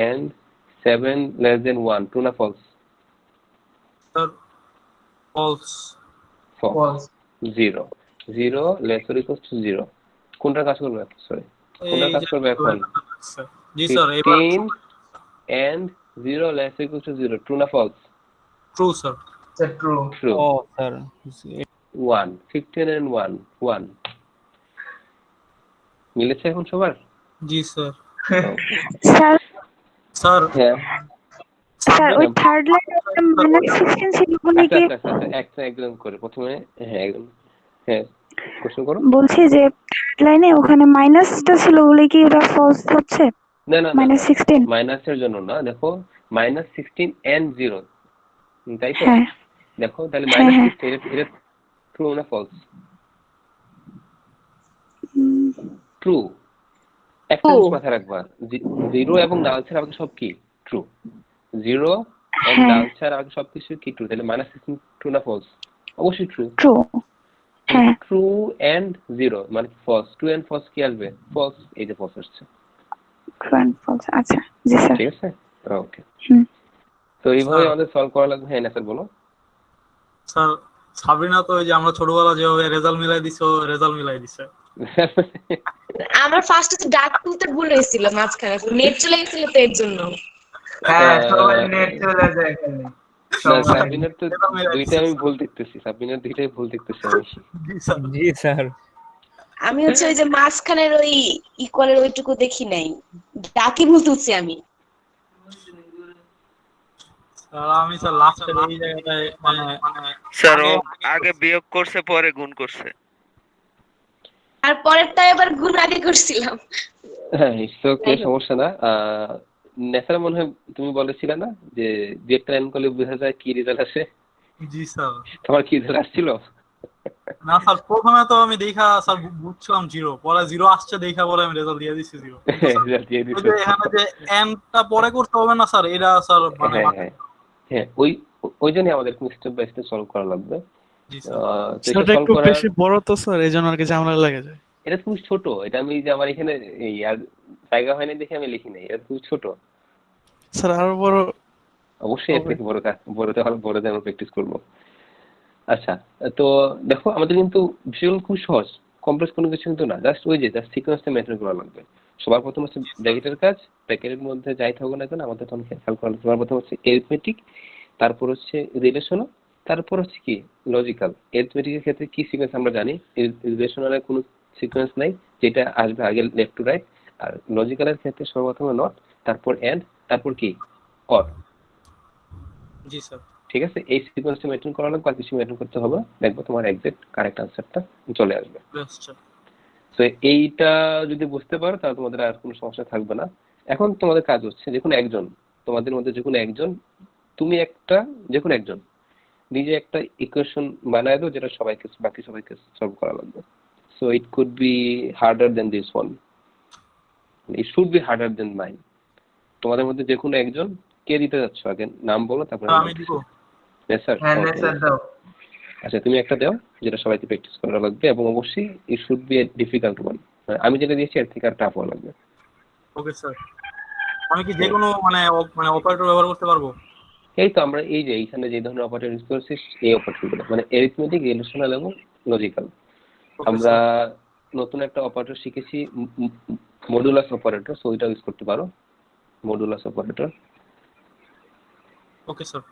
and 7 less than 1, ট্রু না false? Sir false. False 0 less or equals to 0, কোনটার কাজ করবে? সরি, কোনটার কাজ করবে এখন? জি স্যার, এবার 15 and 0 less or equals to 0, true না false? True sir. Sir true true. ও স্যার 1 15 and 1 মিলেছে এখন সবার? জি স্যার। ওকে স্যার স্যার হ্যাঁ স্যার ওই হ্যাঁ। থার্ড লাইনে -16 ছিল বলে আচ্ছা কি আচ্ছা আচ্ছা একটা একজন করে প্রথমে হ্যাঁ একজন হ্যাঁ কোশ্চেন করো। বলছি যে থার্ড লাইনে ওখানে মাইনাসটা ছিল বলে কি ওটা ফলস হচ্ছে? না না না -16 মাইনাসের জন্য না, দেখো -16 and 0 তাই তো? হ্যাঁ দেখো তাহলে হ্যাঁ হ্যাঁ -16 এটা ট্রু না ফলস? ট্রু। একটা জিনিস মাথায় রাখবা, 0 এবং নাল ছাড়া বাকি সব কি ট্রু। 0 and হ্যাঁ নাল ছাড়া বাকি সবকিছু কি ট্রু। তাহলে -16 ট্রু না ফলস? অবশ্যই ট্রু। ট্রু হ্যাঁ ট্রু এন্ড 0 মানে ফলস। ট্রু এন্ড ফলস কি আসবে? ফলস। এই যে ফলস আসছে। ট্রু এন্ড ফলস আচ্ছা জি স্যার ঠিক আছে ওকে। হুম তো এইভাবে আমাদের সলভ করা লাগবে। হ্যাঁ না স্যার বলো। স্যার সাবরিনা তো ওই যে আমরা ছোটবেলা যেভাবে রেজাল্ট মিলাই দিছে ও রেজাল্ট মিলাই দিছে। আমার ফার্স্টে তো ডাক তুলতে ভুল হয়েছিল মাঝখানে, নেট চলে গেছিল তো এর জন্য। হ্যাঁ সবাই নেট চলে যায় এখানে না সবাই। সাবিনার তো দুইটা আমি ভুল দেখতেছি, সাবিনার দুইটাই ভুল দেখতেছি আমি। জি স্যার। জি স্যার। আমি হচ্ছে ওই যে মাঝখানের ওই ইকুয়ালের ওইটুকু দেখি নাই, ডাকি ভুল তুলছি আমি। স্যার আমি স্যার লাস্টের এই জায়গাটায় মানে স্যার ও আগে বিয়োগ করছে পরে গুণ করছে। আর পরেরটা এবার গুণ আগে করছিলাম। হ্যাঁ ওকে সমস্যা না। নেসার মনে হয় তুমি বলেছিলে না যে একটা লাইন করলে বোঝা যায় কি রেজাল্ট আসে? জি স্যার। তোমার কি রেজাল্ট আসছিল? না স্যার প্রথমে তো আমি দেখা স্যার বুঝছিলাম 0, পরে 0 আসছে দেখা পরে আমি রেজাল্ট দিয়ে দিছি 0। রেজাল্ট দিয়ে দিছো। এখানে যে এমটা পরে করতে হবে না স্যার, এটা স্যার মানে হ্যাঁ হ্যাঁ ওই জন্য আমাদের স্টেপ বাই স্টেপ সলভ করা লাগবে। জি স্যার। তো এটা সেটা সলভ একটু করার বেশি বড় তো স্যার এই জন্য আর কি ঝামেলা লেগে যায়। এটা খুব ছোট। এটা আমি যে আমার এখানে এই আর জায়গা হয়নি দেখে আমি লিখি নাই। এটা খুব ছোট। স্যার আরো বড় অবশ্যই এর থেকে বড় কাজ বড়তে হলে বড়তে আমরা প্র্যাকটিস করবো। আচ্ছা তো দেখো আমাদের কিন্তু বিষয়গুলো খুব সহজ, কমপ্লেক্স কোনো কিছু কিন্তু না। জাস্ট সিকোয়েন্সটা মেনটেন করা লাগবে। সবার প্রথম হচ্ছে ব্র্যাকেটের কাজ। ব্র্যাকেটের মধ্যে যাই থাকুক না কেন আমাদের তখন খেয়াল করা লাগবে। সবার প্রথম হচ্ছে এরিথমেটিক, তারপর হচ্ছে রিলেশনাল, তারপর হচ্ছে কি লজিক্যাল। এরিথমেটিকের ক্ষেত্রে কি সিকোয়েন্স আমরা জানি, রিলেশনালের কোনো সিকোয়েন্স নাই, যেটা আসবে আগে লেফট টু রাইট। আর লজিক্যালের ক্ষেত্রে সর্বপ্রথমে নট, তারপর এন্ড, তারপর কি অর। G sir. ঠিক আছে, এই সিকোয়েন্সটা মেনটেন করা লাগবে, আর কিছু মেনটেন করতে হবে, দেখবো তোমার এক্সাক্ট কারেক্ট আনসারটা চলে আসবে। তো এইটা যদি বুঝতে পারো তাহলে তোমাদের আর কোনো সমস্যা থাকবে না। এখন তোমাদের কাজ হচ্ছে যে কোনো একজন, তোমাদের মধ্যে যে কোনো একজন, তুমি একটা যে কোনো একজন নিজে একটা ইকুয়েশন বানায় দাও যেটা সবাইকে বাকি সবাইকে সলভ করা লাগবে। So it could be harder then this one, it should be harder then mine. তোমাদের মধ্যে যে কোনো একজন কে দিতে যাচ্ছ আগে নাম বলো, তারপরে আমি দিব। স্যার হ্যাঁ স্যার দাও। আচ্ছা তুমি একটা দাও যেটা সবাইকে প্র্যাকটিস করা লাগবে, এবং অবশ্যই it should B A difficult one. আমি যেটা দিয়েছি এর থেকে আর টাফ হওয়া লাগবে। Okay sir. আমি কি যে কোনো মানে অপারেটর ব্যবহার করতে পারবো? এই তো আমরা এই যে এইখানে যে ধরনের অপারেটর ইউজ করছি এই অপারেটরগুলো মানে এরিথমেটিক, রিলেশনাল এবং লজিক্যাল। আমরা নতুন একটা অপারেটর শিখেছি মডুলাস অপারেটর, সো ওইটা ইউজ করতে পারো, মডুলাস অপারেটর। Okay sir.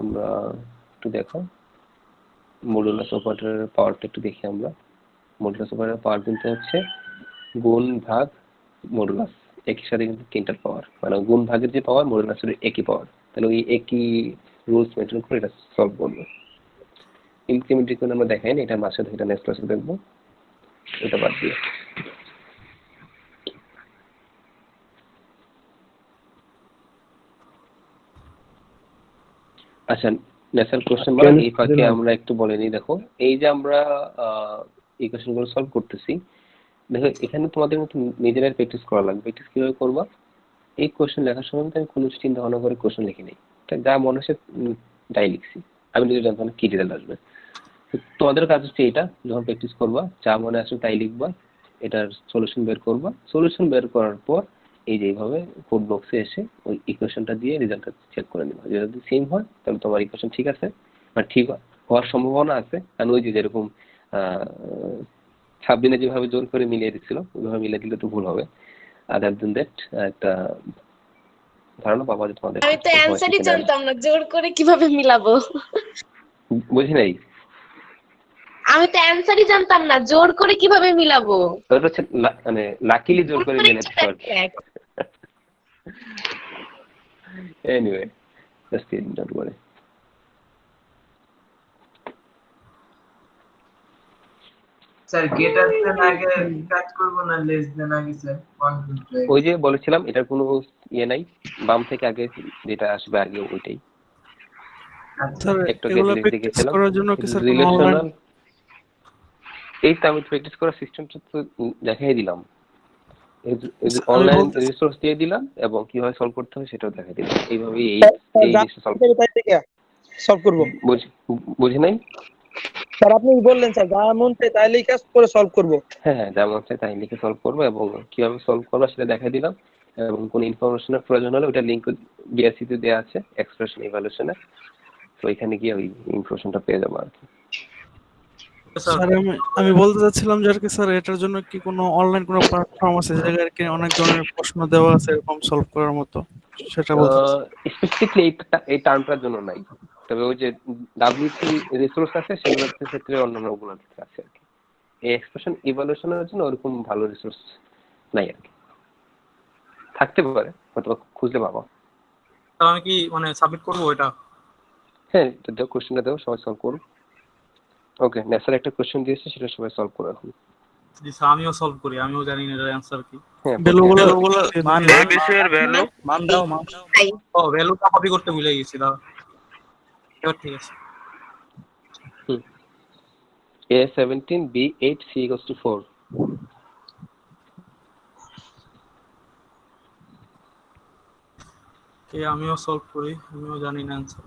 আমরা একটু দেখো মডুলাস অপারেটরের পাওয়ারটা একটু দেখি আমরা। মডুলাস অপারেটরের পাওয়ার কিন্তু হচ্ছে গুণ ভাগ মডুলাস, একই সাথে কিন্তু তিনটার পাওয়ার, মানে গুণ ভাগের যে পাওয়ার মডুলাসের একই পাওয়ার। তাহলে ওই একই রুলস মেনটেন করে এটা সলভ করবো। ইনক্রিমেন্ট করে আমরা দেখাই না, এটা মাসে এটা নেক্সট ক্লাসে দেখবো, এটা বাদ দিয়ে। আচ্ছা নেক্সট কোশ্চেন বলা এই ফাঁকে আমরা একটু বলে নিই। দেখো এই যে আমরা ইকুয়েশনগুলো সলভ করতেছি, দেখো এখানে তোমাদের মতো নিজেরাই প্র্যাকটিস করা লাগবে। প্র্যাকটিস কিভাবে করবা, এই কোশ্চেন লেখার সময় আমি কোনো চিন্তা ভাবনা করে কোশ্চেন লিখি নেই, যা মনে হচ্ছে তাই লিখছি। আমি নিজে জানতাম না কি রেজাল্ট আসবে। তোমাদের কাজ হচ্ছে এটা, যখন প্র্যাকটিস করবা যা মনে আসবে তাই লিখবা, এটার সলিউশন বের করবা। সলিউশন বের করার পর এই যে এইভাবে কোড বক্সে এসে ওই ইকুয়েশনটা দিয়ে রেজাল্টটা চেক করে নিবা। যদি সেম হয় তাহলে তোমার ইকুয়েশন ঠিক আছে, বা ঠিক হওয়ার সম্ভাবনা আছে। কারণ ওই যে যেরকম 26 দিনে যেভাবে জোর করে মিলিয়ে দিচ্ছিল ওইভাবে মিলিয়ে দিলে তো ভুল হবে। আদার দেন দ্যাট একটা ধারণা পাবা যে তোমাদের আমি তো অ্যানসারই জানতাম না, জোর করে কিভাবে মিলাবো। বুঝি নাই। আমি তো অ্যান্সারই জানতাম না, জোর করে কিভাবে মিলাবো? ওটা হচ্ছে মানে লাকিলি জোর করে মিলাতে পারবে। Anyway just don't worry. Sir greater than আগে কাজ করব না লেস দেন আগে স্যার? ওই যে বলেছিলাম এটার কোনো ইয়ে নাই, বাম থেকে আগে যেটা আসবে আগে ওইটাই। স্যার একটু এগুলো লিস্ট প্র্যাকটিস দেখেছিলাম করার জন্য কি স্যার কোনো অনলাইন? রিলেশনাল। এই তো আমি প্র্যাকটিস করার সিস্টেমটা তো দেখাই দিলাম, আমি অনলাইন বলতেছি রিসোর্স দিয়ে দিলাম এবং কিভাবে সলভ করতে হয় সেটাও দেখাই দিলাম। এইভাবেই এই জিনিসটা সলভ সলভ করব। বুঝি নাই স্যার আপনি বললেন স্যার যা মন চায় তাই লিখে কাজ করে সলভ করব। হ্যাঁ যেমন চাই তাই লিখে সলভ করবো এবং কিভাবে সলভ করবো সেটা দেখাই দিলাম। এবং কোনো ইনফরমেশনের প্রয়োজন হলে ওটা লিঙ্ক বিএসসি তে দেওয়া আছে এক্সপ্রেশন ইভ্যালুয়েশনে, তো এখানে গিয়ে ওই ইনফরমেশনটা পেয়ে যাবো আর কি। স্যার আমি বলতে চাচ্ছিলাম যে আর কি স্যার এটার জন্য কি কোনো অনলাইন কোনো প্ল্যাটফর্ম আছে যে জায়গায় আর কি অনেক ধরনের প্রশ্ন দেওয়া আছে এরকম সলভ করার মতো, সেটা বলতে স্পেসিফিকলি এই টার্মটার জন্য নাই, তবে ওই যে ডাব্লিউসি রিসোর্স আছে সেগুলোর ক্ষেত্রে অন্যান্য ওগুলোর ক্ষেত্রে আছে আর কি। এই এক্সপ্রেশন ইভ্যালুয়েশনের জন্য ওরকম ভালো রিসোর্স নাই আর কি, থাকতে পারে হয়তো খুঁজলে পাবো। তাহলে আমি কি মানে সাবমিট করবো এটা? হ্যাঁ দাও, কোশ্চেনটা দাও, সবাই সলভ করো। ওকে নেসার একটা কোশ্চেন দিয়েছে সেটা সবাই সলভ করো এখন। জি স্যার, আমিও সলভ করি, আমিও জানি না এর অ্যান্সার কি। হ্যাঁ ভ্যালুগুলো মান এই বিষয়ের ভ্যালু মান দাও মান। ও ভ্যালুটা কপি করতে ভুলে গেছি, দাও এবার ঠিক আছে। A17 B8 C = 4। আমিও সলভ করি, আমিও জানি না অ্যান্সার।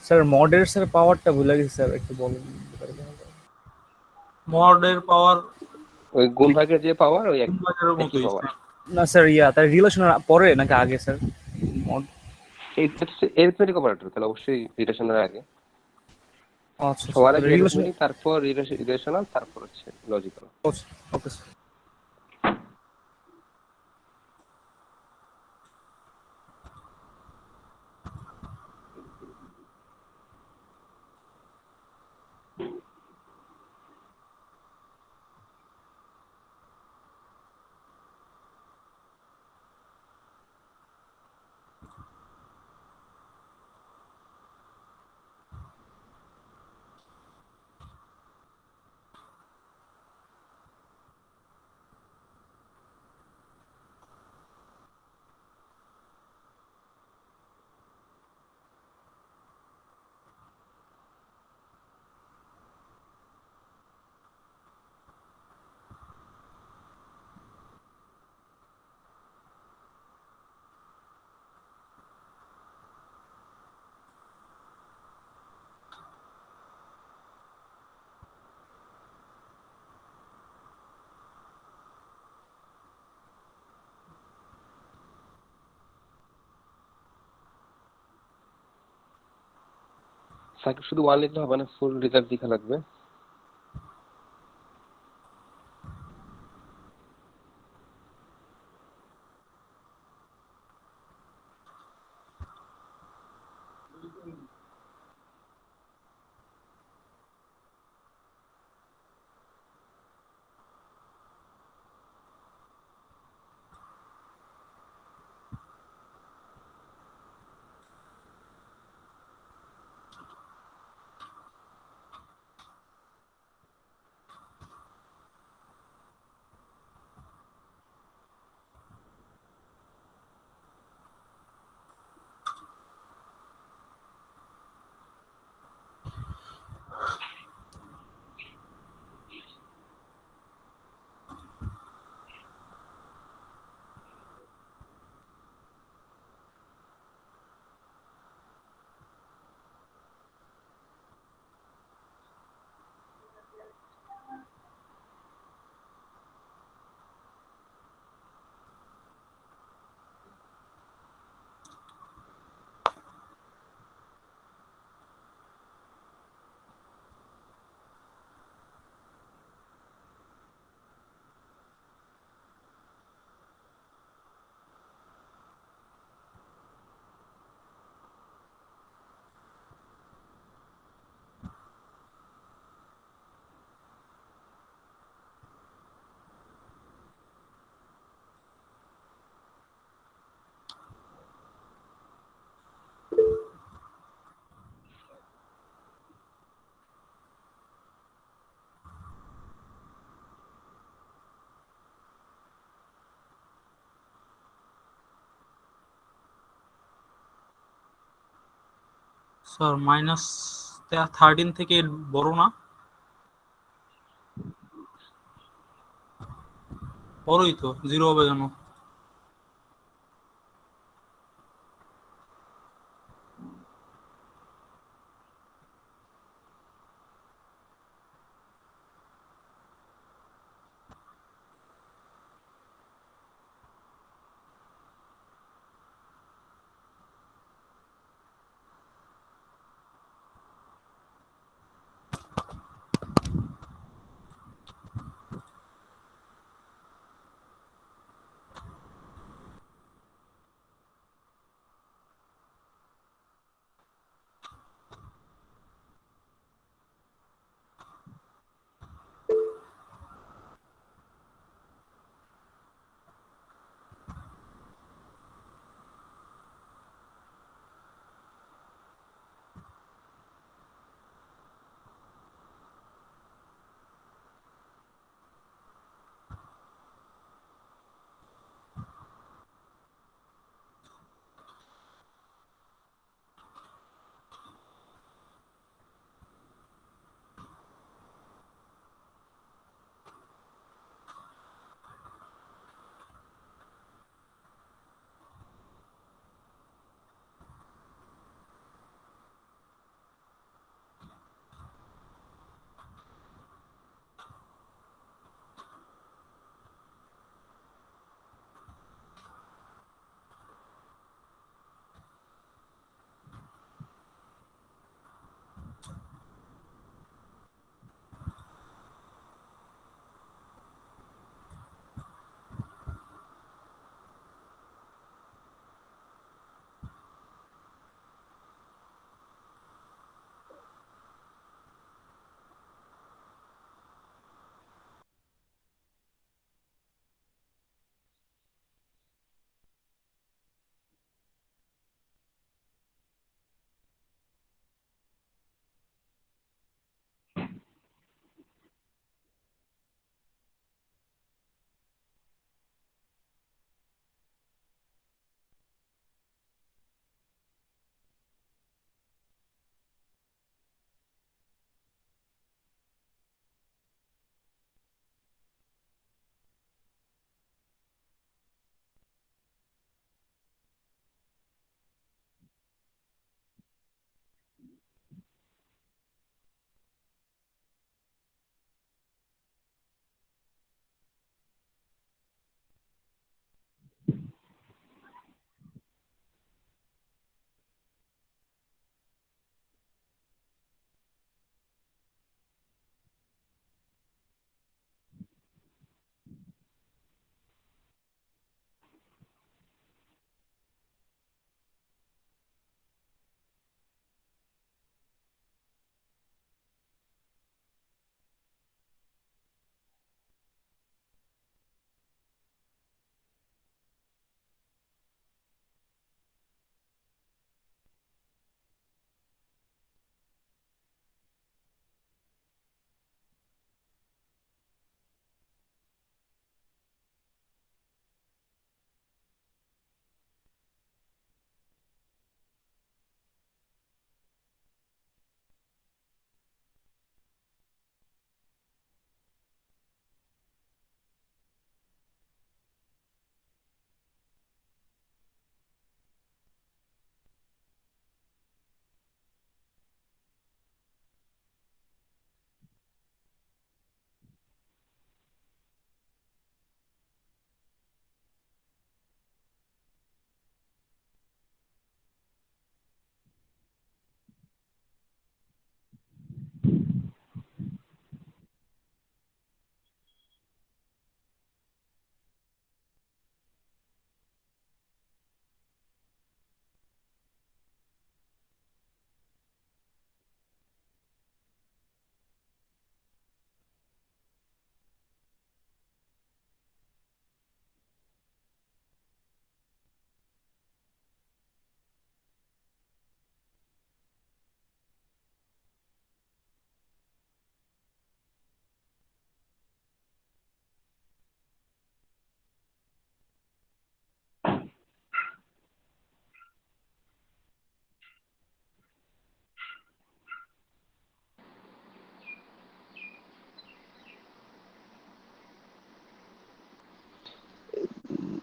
স্যার মডের স্যার পাওয়ারটা ভুলে গেছি স্যার, একটু বলেন। মডের পাওয়ার ওই গুণভাগের যে পাওয়ার ওই গুণভাগের একই মতোই পাওয়ার। না স্যার তার রিলেশন পরে নাকি আগে স্যার? মড এরিথমেটিক অপারেটর, তাহলে অবশ্যই রিলেশনের আগে। আচ্ছা সবার আগে রিলেশন। এরিথমেটিক, তারপর রিলেশনাল, তারপর হচ্ছে লজিক্যাল। Okay sir. সার্কিট শুধু ওয়ান লিখলে হবে না, ফুল রেজাল্ট লেখা লাগবে। স্যার মাইনাস 13 থেকে বড় না? বড়ই তো, 0 হবে কেন?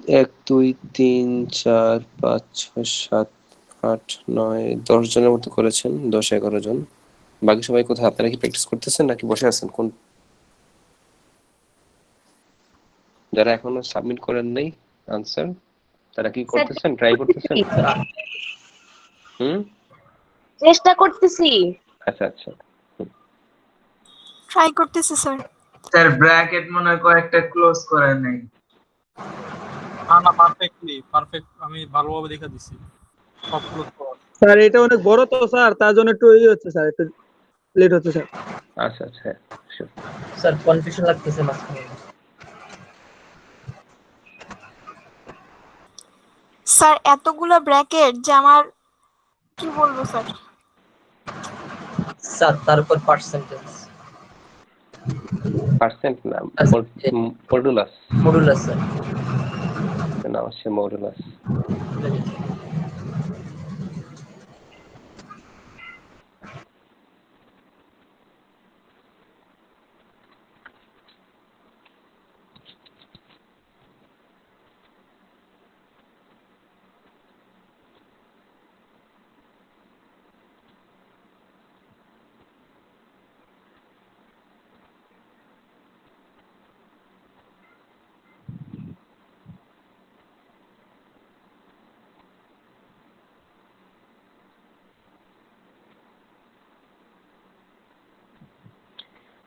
1 2 3 4 5 6 7 8 9 10 জনের মতো করেছেন, 10-11 জন। বাকি সবাই কোথায়? আপনারা কি প্র্যাকটিস করতেছেন নাকি বসে আছেন? কোন যারা এখনো সাবমিট করেন নাই আনসার, তারা কি করতেছেন? ট্রাই করতেছেন? চেষ্টা করতেছি। আচ্ছা আচ্ছা, ট্রাই করতেছি স্যার। স্যার ব্র্যাকেট মনে হয় কয়েকটা ক্লোজ করে নাই। না পারফেক্ট আমি ভালোভাবে দেখে দিছি সবগুলো তো। স্যার এটা অনেক বড় তো স্যার, তার জন্য একটু হচ্ছে স্যার, একটু লেট হচ্ছে স্যার। আচ্ছা আচ্ছা, sure. স্যার কনফিউশন লাগতেছে মাঝখানে। স্যার এতগুলো ব্র্যাকেট যে আমার কি বলবো স্যার। স্যার তারপর পার্সেন্টেজ পার্সেন্ট না, মডুলাস। Modulus sir. না হচ্ছে মডুলাস।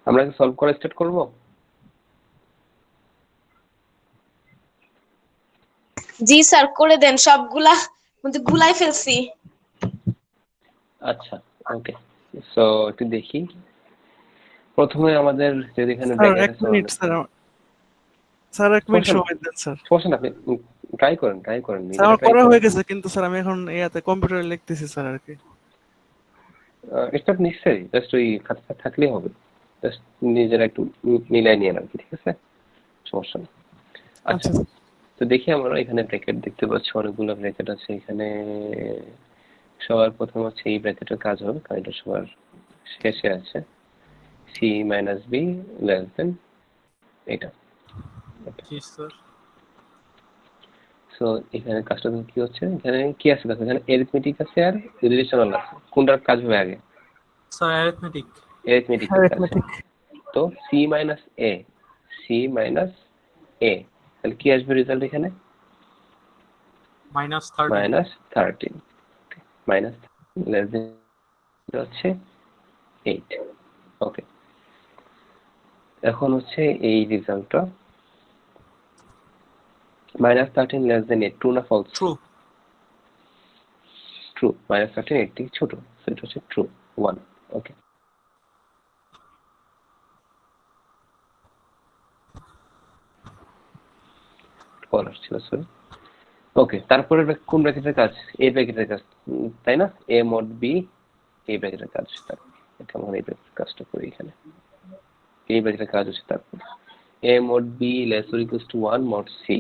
আমরা কি সলভ করা স্টার্ট করব? জি স্যার করে দেন, সবগুলা মধ্যে গুলাই ফেলছি। আচ্ছা ওকে, সো একটু দেখি। প্রথমে আমাদের যদি এখানে স্যার ব্র্যাকেট এক আছে, মিনিট স্যার, স্যার এক মিনিট সময় দেন স্যার। সমস্যা না, আপনি ট্রাই করেন স্যার আমার করা হয়ে গেছে, কিন্তু স্যার আমি এখন ইয়াতে কম্পিউটারে লিখতেছি স্যার আর কি। ইটস নট নেসেসারি, জাস্ট ওই খাতা থাকলেই হবে, জাস্ট নিজেরা একটু মিলাই নিয়ে আর কি, ঠিক আছে, সমস্যা না। আচ্ছা তো দেখি আমরা এখানে ব্র্যাকেট দেখতে পাচ্ছি, অনেকগুলো ব্র্যাকেট আছে এখানে। সবার প্রথম হচ্ছে এই ব্র্যাকেটের কাজ হবে, কারণ এটা সবার শেষে আছে, C minus B less than এটা। জি স্যার। সো এখানে কাজটা কি হচ্ছে, এখানে কি আছে দেখো, এখানে অ্যারিথমেটিক আছে আর রিলেশনাল আছে, কোনটার কাজ হবে আগে? Sir arithmetic. অ্যারিথমেটিক। তো সি মাইনাস এ তাহলে কি আসবে রেজাল্ট এখানে? -13 মাইনাস লেস দেন হচ্ছে 8। ওকে, এখন হচ্ছে এই রেজাল্টটা -13 লেস দেন 8, ট্রু না ফলস? ট্রু। -13 8 থেকে ছোট, সো এটা হচ্ছে ট্রু, 1। ওকে, কল আসছিল, সরি। ওকে, তারপরে কোন ব্র্যাকেটের কাজ? এ ব্র্যাকেটের কাজ, তাই না? এ মড বি এই ব্র্যাকেটের কাজ। এটা আমরা এই ব্র্যাকেটের কাজটা করি এখানে। এই ব্র্যাকেটের কাজ হচ্ছে তারপর A mod B less or equals to 1 mod C.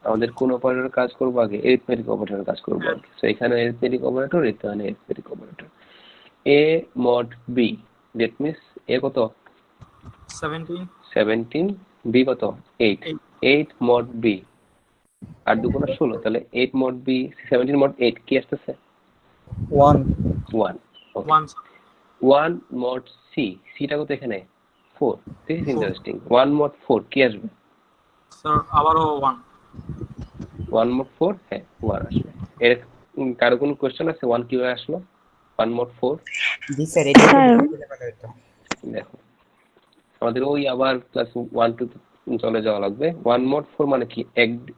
আমাদের কোন অপারেটরের কাজ করব আগে? অ্যারিথমেটিক অপারেটরের কাজ করব আগে। সো এখানে অ্যারিথমেটিক অপারেটর, এখানে arithmetic operator. A mod B, that means A কত? 17, বি কত? 8 মড বি, আর 2 গুণ 16, তাহলে 8 মড বি 17 মড 8 কি আসতেছে? 1 মড সি, সিটা কত এখানে? 4। This is interesting. 1 মড 4 কি আসবে? স্যার আবারও 1 মড 4, হ্যাঁ 1 আসবে। এর কারো কোনো কোশ্চেন আছে 1 কিভাবে আসলো? 1 মড 4? জি স্যার, এটা দেখো আমাদের ওই আবার ক্লাস 1 2 চলে যাওয়া লাগবে। 1 মড 4 মানে কি?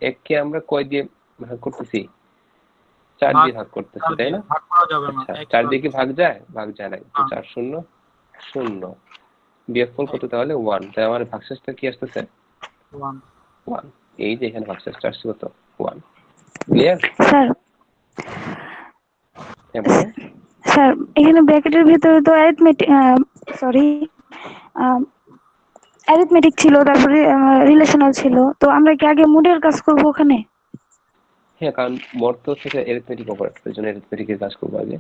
এককে আমরা কয় দিয়ে ভাগ করতেছি? 4 দিয়ে ভাগ করতেছি, তাই না? ভাগ করা যাবে না। 4 দিয়ে কি ভাগ যায়? ভাগ যায় না। 4 0 0, বিয়োগফল কত তাহলে? 1। তাই আমার ভাগশেষটা কি আসতেছে? 1। এই যে এখানে ভাগশেষটা আসছে কত? 1। ক্লিয়ার? স্যার এবারে স্যার এখানে ব্র্যাকেটের ভিতরে তো অ্যারিথমেটিক ছিল, তারপরে রিলেশনাল ছিল, তো আমরা কি আগে মুডের কাজ করব ওখানে? হ্যাঁ, কারণ মড তো হচ্ছে অ্যারিথমেটিক অপারেটরের জন্য অ্যারিথমেটিকের কাজ করবো আগে।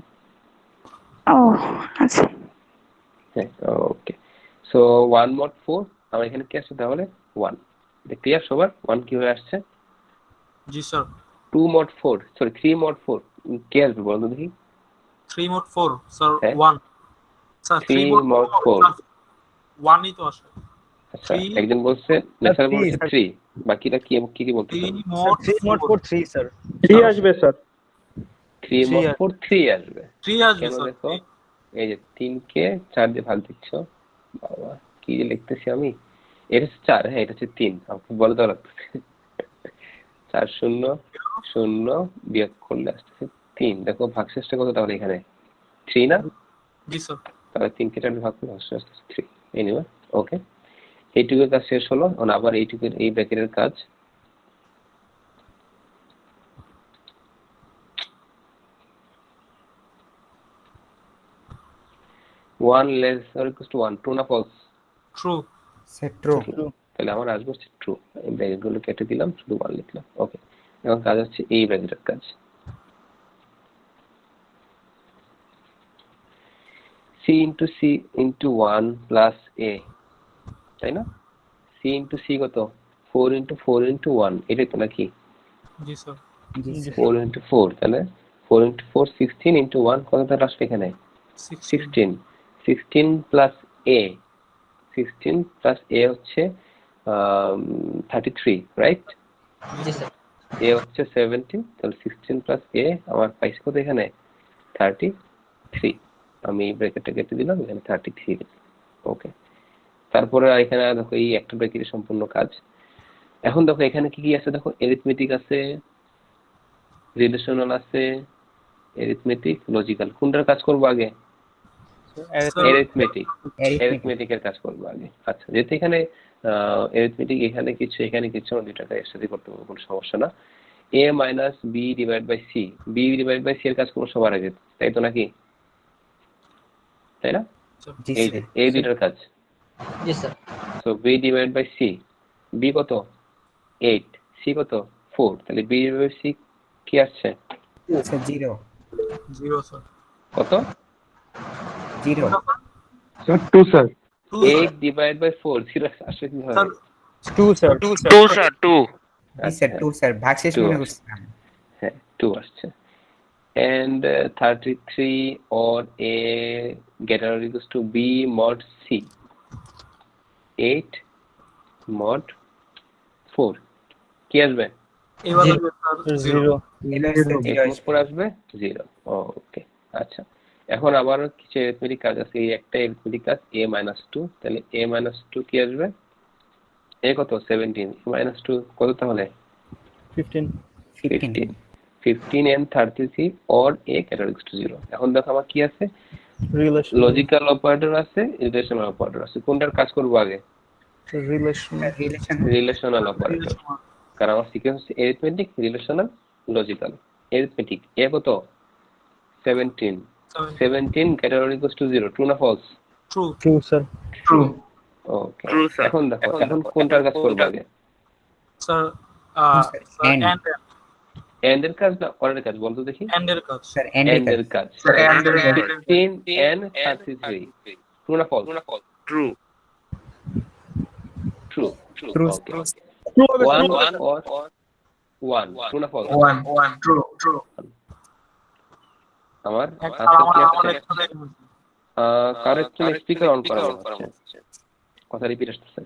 ও আচ্ছা, হ্যাঁ ওকে। সো 1 মড 4 আমার এখানে কি আসছে তাহলে? 1। ক্লিয়ার সবার? 1 কিভাবে আসছে? জি স্যার 2 mod 4 সরি 3 mod 4 কে আসবে বলুন তো দেখি 3 mod 4 স্যার হ্যাঁ 1 স্যার 3 3 mod mod 4 1 ই তো আসে আচ্ছা 3 একজন বলছে নেসার three, বলছে sir. 3 বাকিটা কি কি বলতে 3 mod 3 mod 4 3 স্যার 3 আসবে স্যার 3 mod 4 3 আসবে 3 আসবে কেন স্যার দেখো এই যে 3 কে 4 দিয়ে ভাগ দিচ্ছ বাবা কি যে লিখতেছি আমি এটা 4 হ্যাঁ এটা হচ্ছে 3 আমাকে বলে দেওয়া লাগতেছে 4 0 0 বিয়োগ করলে আসতেছে 3 দেখো ভাগশেষটা কত তাহলে এখানে 3 না জি স্যার তাহলে 3 কে 4 দিয়ে ভাগ করলে ভাগশেষ আসতেছে 3 এনিওয়ে ওকে এইটুকুর কাজ শেষ হলো এখন আবার এইটুকুর এই ব্র্যাকেটের কাজ one less or equal to 1 true না ফলস ট্রু Set true. তাহলে আমার আসবে হচ্ছে ট্রু এই ব্র্যাকেটগুলো কেটে দিলাম শুধু 1 লিখলাম ওকে এখন কাজ হচ্ছে এই ব্র্যাকেটের কাজ c into c into 1 plus a তাই না c into c কত 4 into 4 into 1 এটাই তো নাকি জি স্যার 4 into 4 তাহলে 4 into 4 16 into 1 কত তার আসবে এখানে 16 16 plus a 16 plus a হচ্ছে 33 রাইট Yes, sir. a হচ্ছে 17 তাহলে 16 plus a আমার পাইছে কত এখানে 33 আমি ব্র্যাকেটটা কেটে দিলাম এখানে 33 ওকে তারপরে এখানে দেখো এই একটা ব্র্যাকেটের সম্পূর্ণ কাজ এখন দেখো এখানে কি কি আছে দেখো অ্যারিথমেটিক আছে রিলেশনাল আছে অ্যারিথমেটিক লজিক্যাল কোনটার কাজ করব আগে অ্যারিথমেটিকের কাজ করব আগে আচ্ছা যেহেতু এখানে অ্যারিথমেটিক এখানে কিছু আমরা দুইটাকে একসাথে করতে পারবো কোনো সমস্যা না a minus b divided by c এর কাজ করব সবার আগে তাই তো নাকি তাই না এই যে a দুইটার কাজ Yes, sir. so b divided by c b কত 8 c কত 4 তাহলে b divided by c কি আসছে Sir, 0. 0 স্যার কত 0. স্যার 2 স্যার 8 divided by 4 0 আসছে কি হবে 2 sir 2 sir 2 Yes, sir. 2, sir. ভাগশেষ মনে করছিলাম। হ্যাঁ 2 আসছে and 33 or a greater or equals to b mod c 8 mod 4 কি আসবে এবার আসবে স্যার 0 এবার স্যার 0 আসবে। পর আসবে 0 ওকে আচ্ছা এখন আবার কিছু অ্যারিথমেটিক কাজ আছে এই একটা অ্যারিথমেটিক কাজ a - 2 তাহলে a - 2 কি আসবে a কত 17 - 2 কত তাহলে 15 and 33 or a greater or equal to 0 এখন দেখো আমার কি আছে লজিক্যাল অপারেটর আছে রিলেশনাল অপারেটর আছে কোনটার কাজ করব আগে রিলেশনাল অপারেটর কারণ আমার সিকোয়েন্স হচ্ছে অ্যারিথমেটিক রিলেশনাল লজিক্যাল অ্যারিথমেটিক এ কত 17 greater or equal to 0 true না ফলস ট্রু স্যার True. ওকে True, sir. এখন দেখো এখন কোনটার কাজ করব আগে স্যার And. এন্ড এর কাজ না অর এর কাজ বলতো দেখি এন্ড এর কাজ Sir, এন্ড and এর কাজ Sir, and 16 and 33 ট্রু না false true true True. one or one true না ফলস 1. True. আমার আমার কারেক্ট স্পিকার অন করা হচ্ছে কথা রিপিট আসছে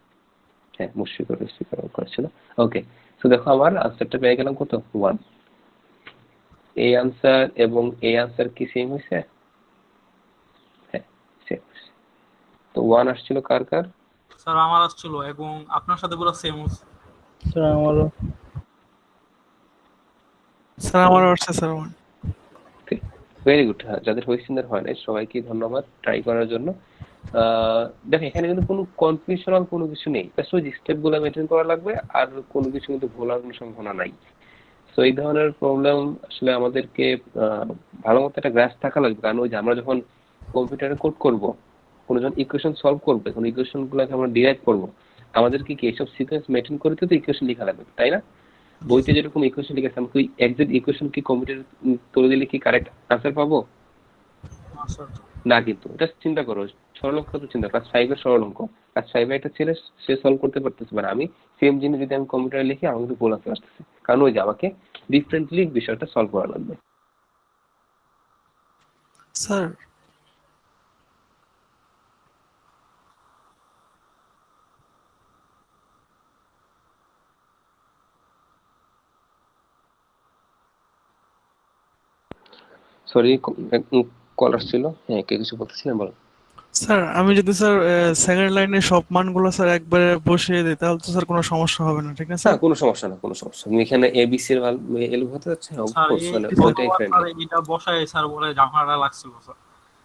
হ্যাঁ মুশফিকুর স্পিকার অন করেছিল ওকে সো দেখো আমার আনসারটা পেয়ে গেলাম কত 1 এই আনসার এবং এই আনসার কি সেম হইছে হ্যাঁ সেম তো 1 আসছিল কার স্যার আমার আসছিল এবং আপনার সাথে পুরো সেম হচ্ছে স্যার আমারও আসছে স্যার আমার ভেরি গুড যাদের হয়েছিলেন হয় না সবাইকে ধন্যবাদ ট্রাই করার জন্য দেখো এখানে কিন্তু কোনো কনফিউশনাল কোনো কিছু নেই জাস্ট ওই স্টেপগুলো মেইনটেইন করা লাগবে আর কোনো কিছু কিন্তু ভুলার কোনো সম্ভাবনা নাই সো এই ধরনের প্রবলেম আসলে আমাদেরকে ভালো মতো একটা গ্রাস থাকা লাগবে কারণ ওই যে আমরা যখন কম্পিউটারে কোড করব কোনো যখন ইকুয়েশন সলভ করবে কোনো ইকুয়েশনগুলোকে আমরা ডিরাইভ করব আমাদেরকে কি এইসব সিকোয়েন্স মেইনটেইন করে তো ইকুয়েশন লেখা লাগবে তাই না বইতে যেরকম ইকুয়েশন লিখেছে আমি কি এক্সাক্ট ইকুয়েশন কি কম্পিউটারে তুলে দিলে কি কারেক্ট আনসার পাবো না কিন্তু এটা চিন্তা করো সরল অঙ্ক তো চিন্তা, ক্লাস 5 এর সরল অঙ্ক, ক্লাস 5 এ একটা ছেলে সে সলভ করতে পারতেছে, মানে আমি সেম জিনিস যদি আমি কম্পিউটারে লিখি আমাকে কিন্তু ভুল আসতে পারতেছে, কারণ ওই যে আমাকে ডিফারেন্টলি বিষয়টা সলভ করা লাগবে। স্যার সরি কল আসছিল, হ্যাঁ কে কিছু বলতেছিলেন বলো। স্যার আমি যদি স্যার সেকেন্ড লাইনে সব মানগুলো স্যার একবারে বসিয়ে দিই তাহলে তো স্যার কোনো সমস্যা হবে না, ঠিক আছে হ্যাঁ স্যার? কোনো সমস্যা না, কোনো সমস্যা, তুমি এখানে এবিসি এর ভ্যালু হতে যাচ্ছে, স্যার অফকোর্স, এই মানে ওইটাই গতবার স্যার ফ্রেন্ডলি। এটা বসায় স্যার বলে ঝামেলা লাগছিল স্যার,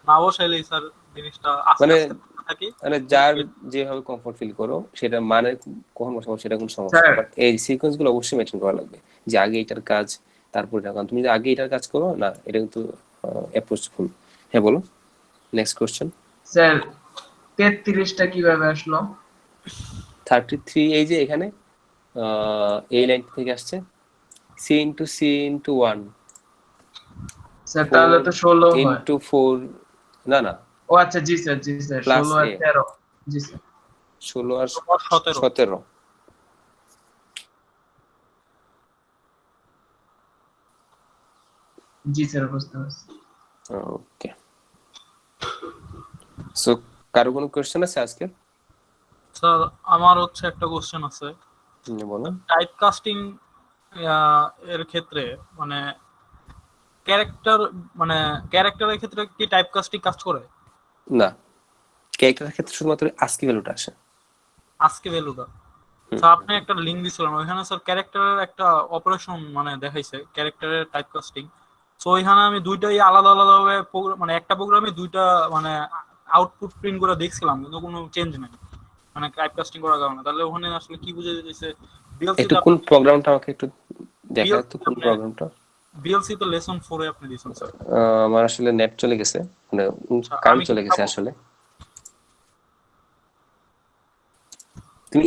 না বসাইলেই স্যার জিনিসটা আস্তে মানে আস্তে থাকি। মানে যার যেভাবে কমফোর্ট ফিল করো সেটা মানে কখন বসাবো সেটা কোনো সমস্যা না, স্যার বাট এই সিকোয়েন্স গুলো অবশ্যই মেনটেন করা লাগবে, যে আগে এটার কাজ তারপর এটা, কারণ তুমি যদি আগে এটার কাজ করো না এটা কিন্তু অ্যাপ্রোচ ভুল। হ্যাঁ বলো, নেক্সট কোশ্চেন। স্যার 33টা কিভাবে আসলো? 33 এই যে এখানে এই লাইন থেকে আসছে, সি ইন্টু 1 স্যার তাহলে তো 16 হয়। ইন্টু 4, না না, ও আচ্ছা জি স্যার 16 আর +a 13 জি স্যার 16 আর 17 17। জি স্যার বুঝতে পারছি। ওকে, সো কারো কোনো কোশ্চেন আছে আজকে? স্যার আমার হচ্ছে একটা কোশ্চেন আছে, বলো। টাইপ কাস্টিং এর ক্ষেত্রে মানে ক্যারেক্টারের ক্ষেত্রে কি টাইপ কাস্টিং কাজ করে? না, ক্যারেক্টারের ক্ষেত্রে শুধুমাত্র আস্কি ভ্যালুটা আসে। আজকে ভ্যালুটা স্যার আপনি একটা লিংক দিছিলেন, ওইখানে স্যার ক্যারেক্টারের একটা অপারেশন মানে দেখাইছে ক্যারেক্টারের টাইপ কাস্টিং। সো ওইখানে আমি দুইটাই আলাদা আলাদা ভাবে মানে একটা প্রোগ্রামে দুইটা মানে আউটপুট প্রিন্ট করে দেখছিলাম, কিন্তু কোনো চেঞ্জ নাই মানে টাইপ কাস্টিং করার কারণে। তাহলে ওখানে আসলে কি বুঝে দিতেছে? একটু কোন প্রোগ্রামটা আমাকে একটু দেখা তো, কোন প্রোগ্রামটা? বিএলসি তো লেসন 4 এ আপনি দিছেন স্যার। আমার আসলে নেট চলে গেছে, মানে কারেন্ট চলে গেছে আসলে। তুমি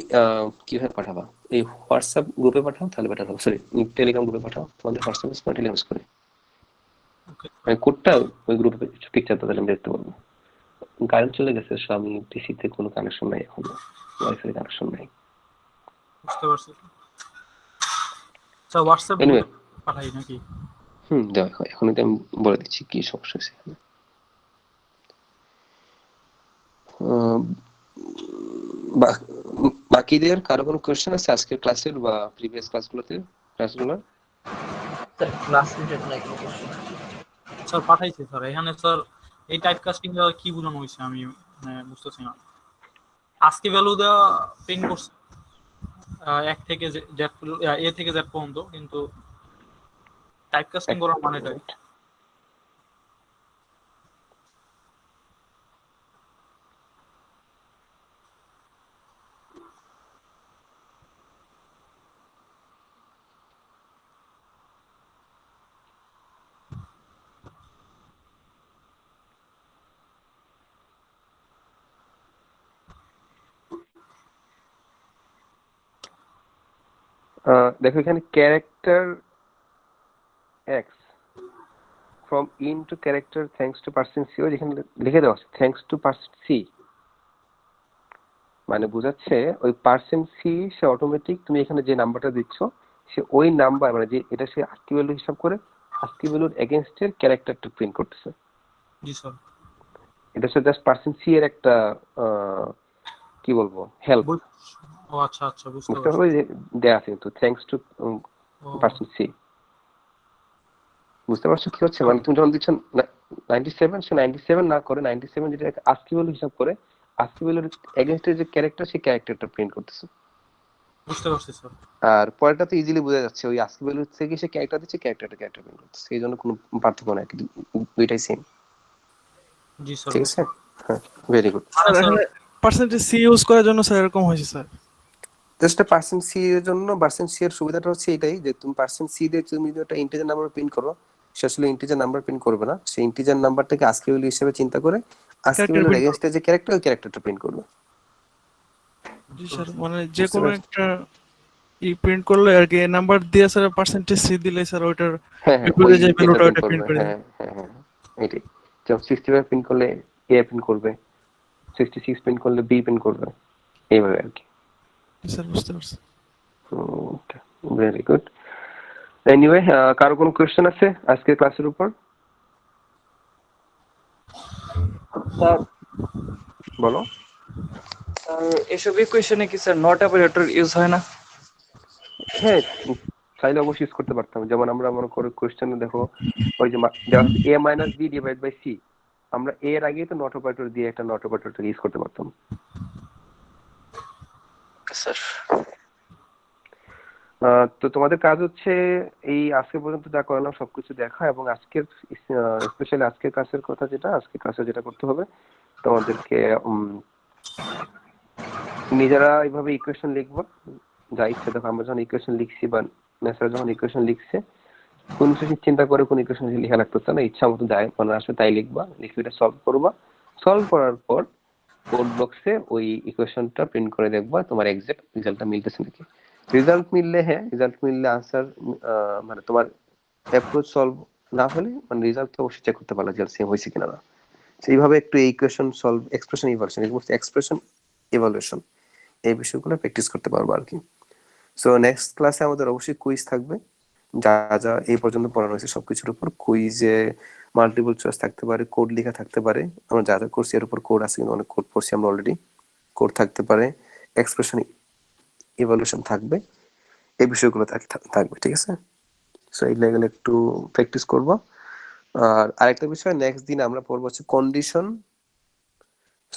কিভাবে পাঠাবা? এই হোয়াটসঅ্যাপ গ্রুপে পাঠাও তাহলে বেটার হবে, সরি টেলিগ্রাম গ্রুপে পাঠাও, তোমাদের হোয়াটসঅ্যাপ স্মার্ট টেলিগ্রাম করে মানে কোডটা ওই গ্রুপে পিকচারটা তাহলে আমি দেখতে পারবো। কারেন্ট চলে গেছে, সো আমি পিসিতে কোনো কানেকশন নাই এখন, ওয়াইফাই কানেকশন নাই। বুঝতে পারছি স্যার, হোয়াটসঅ্যাপ এনিওয়ে পাঠাই নাকি? দেখো এখন আমি বলে দিচ্ছি কি সমস্যা হয়েছে এখানে। বাকিদের কারো কোনো কোয়েশ্চেন আছে আজকের ক্লাসের বা প্রিভিয়াস ক্লাসগুলোতে? স্যার ক্লাস রিলেটেড নাকি কোশ্চেন? স্যার পাঠাইছি স্যার, এখানে স্যার এই টাইপ কাস্টিং এর কি বোঝানো হয়েছে আমি বুঝতেছি না। আজকে ভ্যালু দেওয়া প্রিন্ট করছে 1 থেকে জেড, এ থেকে জেড পর্যন্ত, কিন্তু টাইপ কাস্টিং করার মানেটা কি? দেখো এখানে character X from in to character thanks to person C, যেখানে লিখে দেওয়া আছে থ্যাঙ্কস টু পার্সন সি, মানে বোঝাচ্ছে ওই পার্সন সি সে অটোমেটিক, তুমি এখানে যে নাম্বারটা দিচ্ছ সে ওই নাম্বার মানে যে এটা সে আস্কি ভ্যালু হিসাব করে আস্কি ভ্যালুর এগেইনস্টের ক্যারেক্টারটা প্রিন্ট করতেছে। জি স্যার, এটা হচ্ছে জাস্ট পার্সন সি এর একটা কি বলবো হেল্প। ও আচ্ছা আচ্ছা বুঝতে পারছি। দেয়া আছে কিন্তু থ্যাঙ্কস টু পার্সন সি, বুঝতে পারছো কি হচ্ছে? মানে তুমি যখন দিচ্ছ 97, সে 97 না করে 97 যেটা আস্কি ভ্যালু হিসাব করে আস্কি ভ্যালুর এগেইনস্টের যে ক্যারেক্টার সেই ক্যারেক্টারটা প্রিন্ট করতেছে। বুঝতে পারছি স্যার। আর পরেরটা তো ইজিলি বোঝা যাচ্ছে, ওই আস্কি ভ্যালু থেকে সে ক্যারেক্টার দিচ্ছে, ক্যারেক্টার প্রিন্ট করতেছে, এই জন্য কোনো পার্থক্য নাই, দুইটাই সেম। জি স্যার, ঠিক আছে, হ্যাঁ very good. Percentage C use করার জন্য স্যার এরকম হয়েছে স্যার। জাস্ট পার্সেন্ট সি এর জন্য, পার্সেন্ট সি এর সুবিধাটা হচ্ছে এটাই যে তুমি পার্সেন্ট সি দিয়ে তুমি যদি একটা ইন্টিজার নাম্বার প্রিন্ট করো, সে আসলে ইন্টিজার নাম্বার প্রিন্ট করবে না, সেই ইন্টিজার নাম্বারটাকে আস্কি ভ্যালু হিসেবে চিন্তা করে আস্কি ভ্যালুর এগেইনস্টে যে ক্যারেক্টার, ওই ক্যারেক্টারটা প্রিন্ট করবে। জি স্যার, মানে যে কোনো একটা প্রিন্ট করলে আর কি নাম্বার দিয়ে স্যার পার্সেন্টেজ সি দিলে স্যার ওইটার বিপরীতে যে ভ্যালুটা ওটা প্রিন্ট করে দেয়। হ্যাঁ এটাই, যেমন 65 প্রিন্ট করলে এ প্রিন্ট করবে, 66 প্রিন্ট করলে বি প্রিন্ট করবে, এইভাবে আর কি। স্যার বুঝতে পারছি। ওকে, ভেরি গুড। এনিওয়ে, কারো কোনো কোশ্চেন আছে আজকের ক্লাসের উপর? স্যার বলো। স্যার এসব ইকুয়েশনে কি স্যার নট অপারেটর ইউজ হয় না? হ্যাঁ, চাইলে অবশ্যই ইউজ করতে পারতাম। যেমন আমরা মনে করো কোশ্চেনে দেখো ওই যে a minus b divide by c, আমরা a এর আগে তো নট অপারেটর দিয়ে একটা নট অপারেটর ইউজ করতে পারতাম। স্যার তো তোমাদের কাজ হচ্ছে এই আজকে পর্যন্ত যা করলাম সবকিছু দেখা, এবং আজকের স্পেশালি আজকের ক্লাসের কথা যেটা, আজকের ক্লাসে যেটা করতে হবে তোমাদেরকে নিজেরা এইভাবে ইকুয়েশন লিখবা, যা ইচ্ছে। দেখো আমরা যখন ইকুয়েশন লিখছি বা নেসার যখন ইকুয়েশন লিখছে, কোন কিছু চিন্তা করে কোন ইকুয়েশন লেখা লাগতেছে না, ইচ্ছা মতো যাই মনে আসবে তাই লিখবা, লিখে এটা সলভ করবা। সলভ করার পর কোড বক্সে ওই ইকুয়েশনটা প্রিন্ট করে দেখবা তোমার এক্সাক্ট রেজাল্টটা মিলতেছে নাকি। রেজাল্ট মিললে হ্যাঁ, রেজাল্ট মিললে আনসার মানে তোমার অ্যাপ্রোচ সলভ না হলে মানে রেজাল্ট তো অবশ্যই চেক করতে পারলা রেজাল্ট সেম হয়েছে কিনা না। সেইভাবে একটু equation solve, expression evaluation, expression evaluation এই বিষয়গুলো প্র্যাকটিস করতে পারবো আর কি। সো নেক্সট ক্লাসে আমাদের অবশ্যই কুইজ থাকবে, যা যা এই পর্যন্ত পড়ানো হয়েছে সবকিছুর উপর। কুইজে মাল্টিপল চয়েস থাকতে পারে, কোড লেখা থাকতে পারে, আমরা যা যা করছি এর উপর কোড আছে, কিন্তু অনেক কোড পড়ছি আমরা অলরেডি, কোড থাকতে পারে, এক্সপ্রেশন ইভালুয়েশন থাকবে, এই বিষয়গুলো থাকবে, ঠিক আছে? সো এই লেভেলে একটু প্র্যাকটিস করব। আর আরেকটা বিষয়, নেক্সট দিন আমরা পড়বো হচ্ছে কন্ডিশন।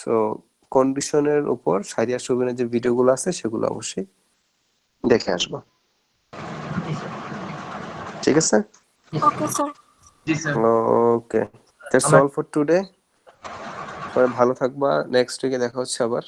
সো কন্ডিশনের উপর সারিয়া সুবিনের যে ভিডিওগুলো আছে সেগুলো অবশ্যই দেখে আসবো, ঠিক আছে? Okay sir. Okay, that's all for today. সবাই ভালো থাকবা, নেক্সট উইকে দেখা হচ্ছে আবার।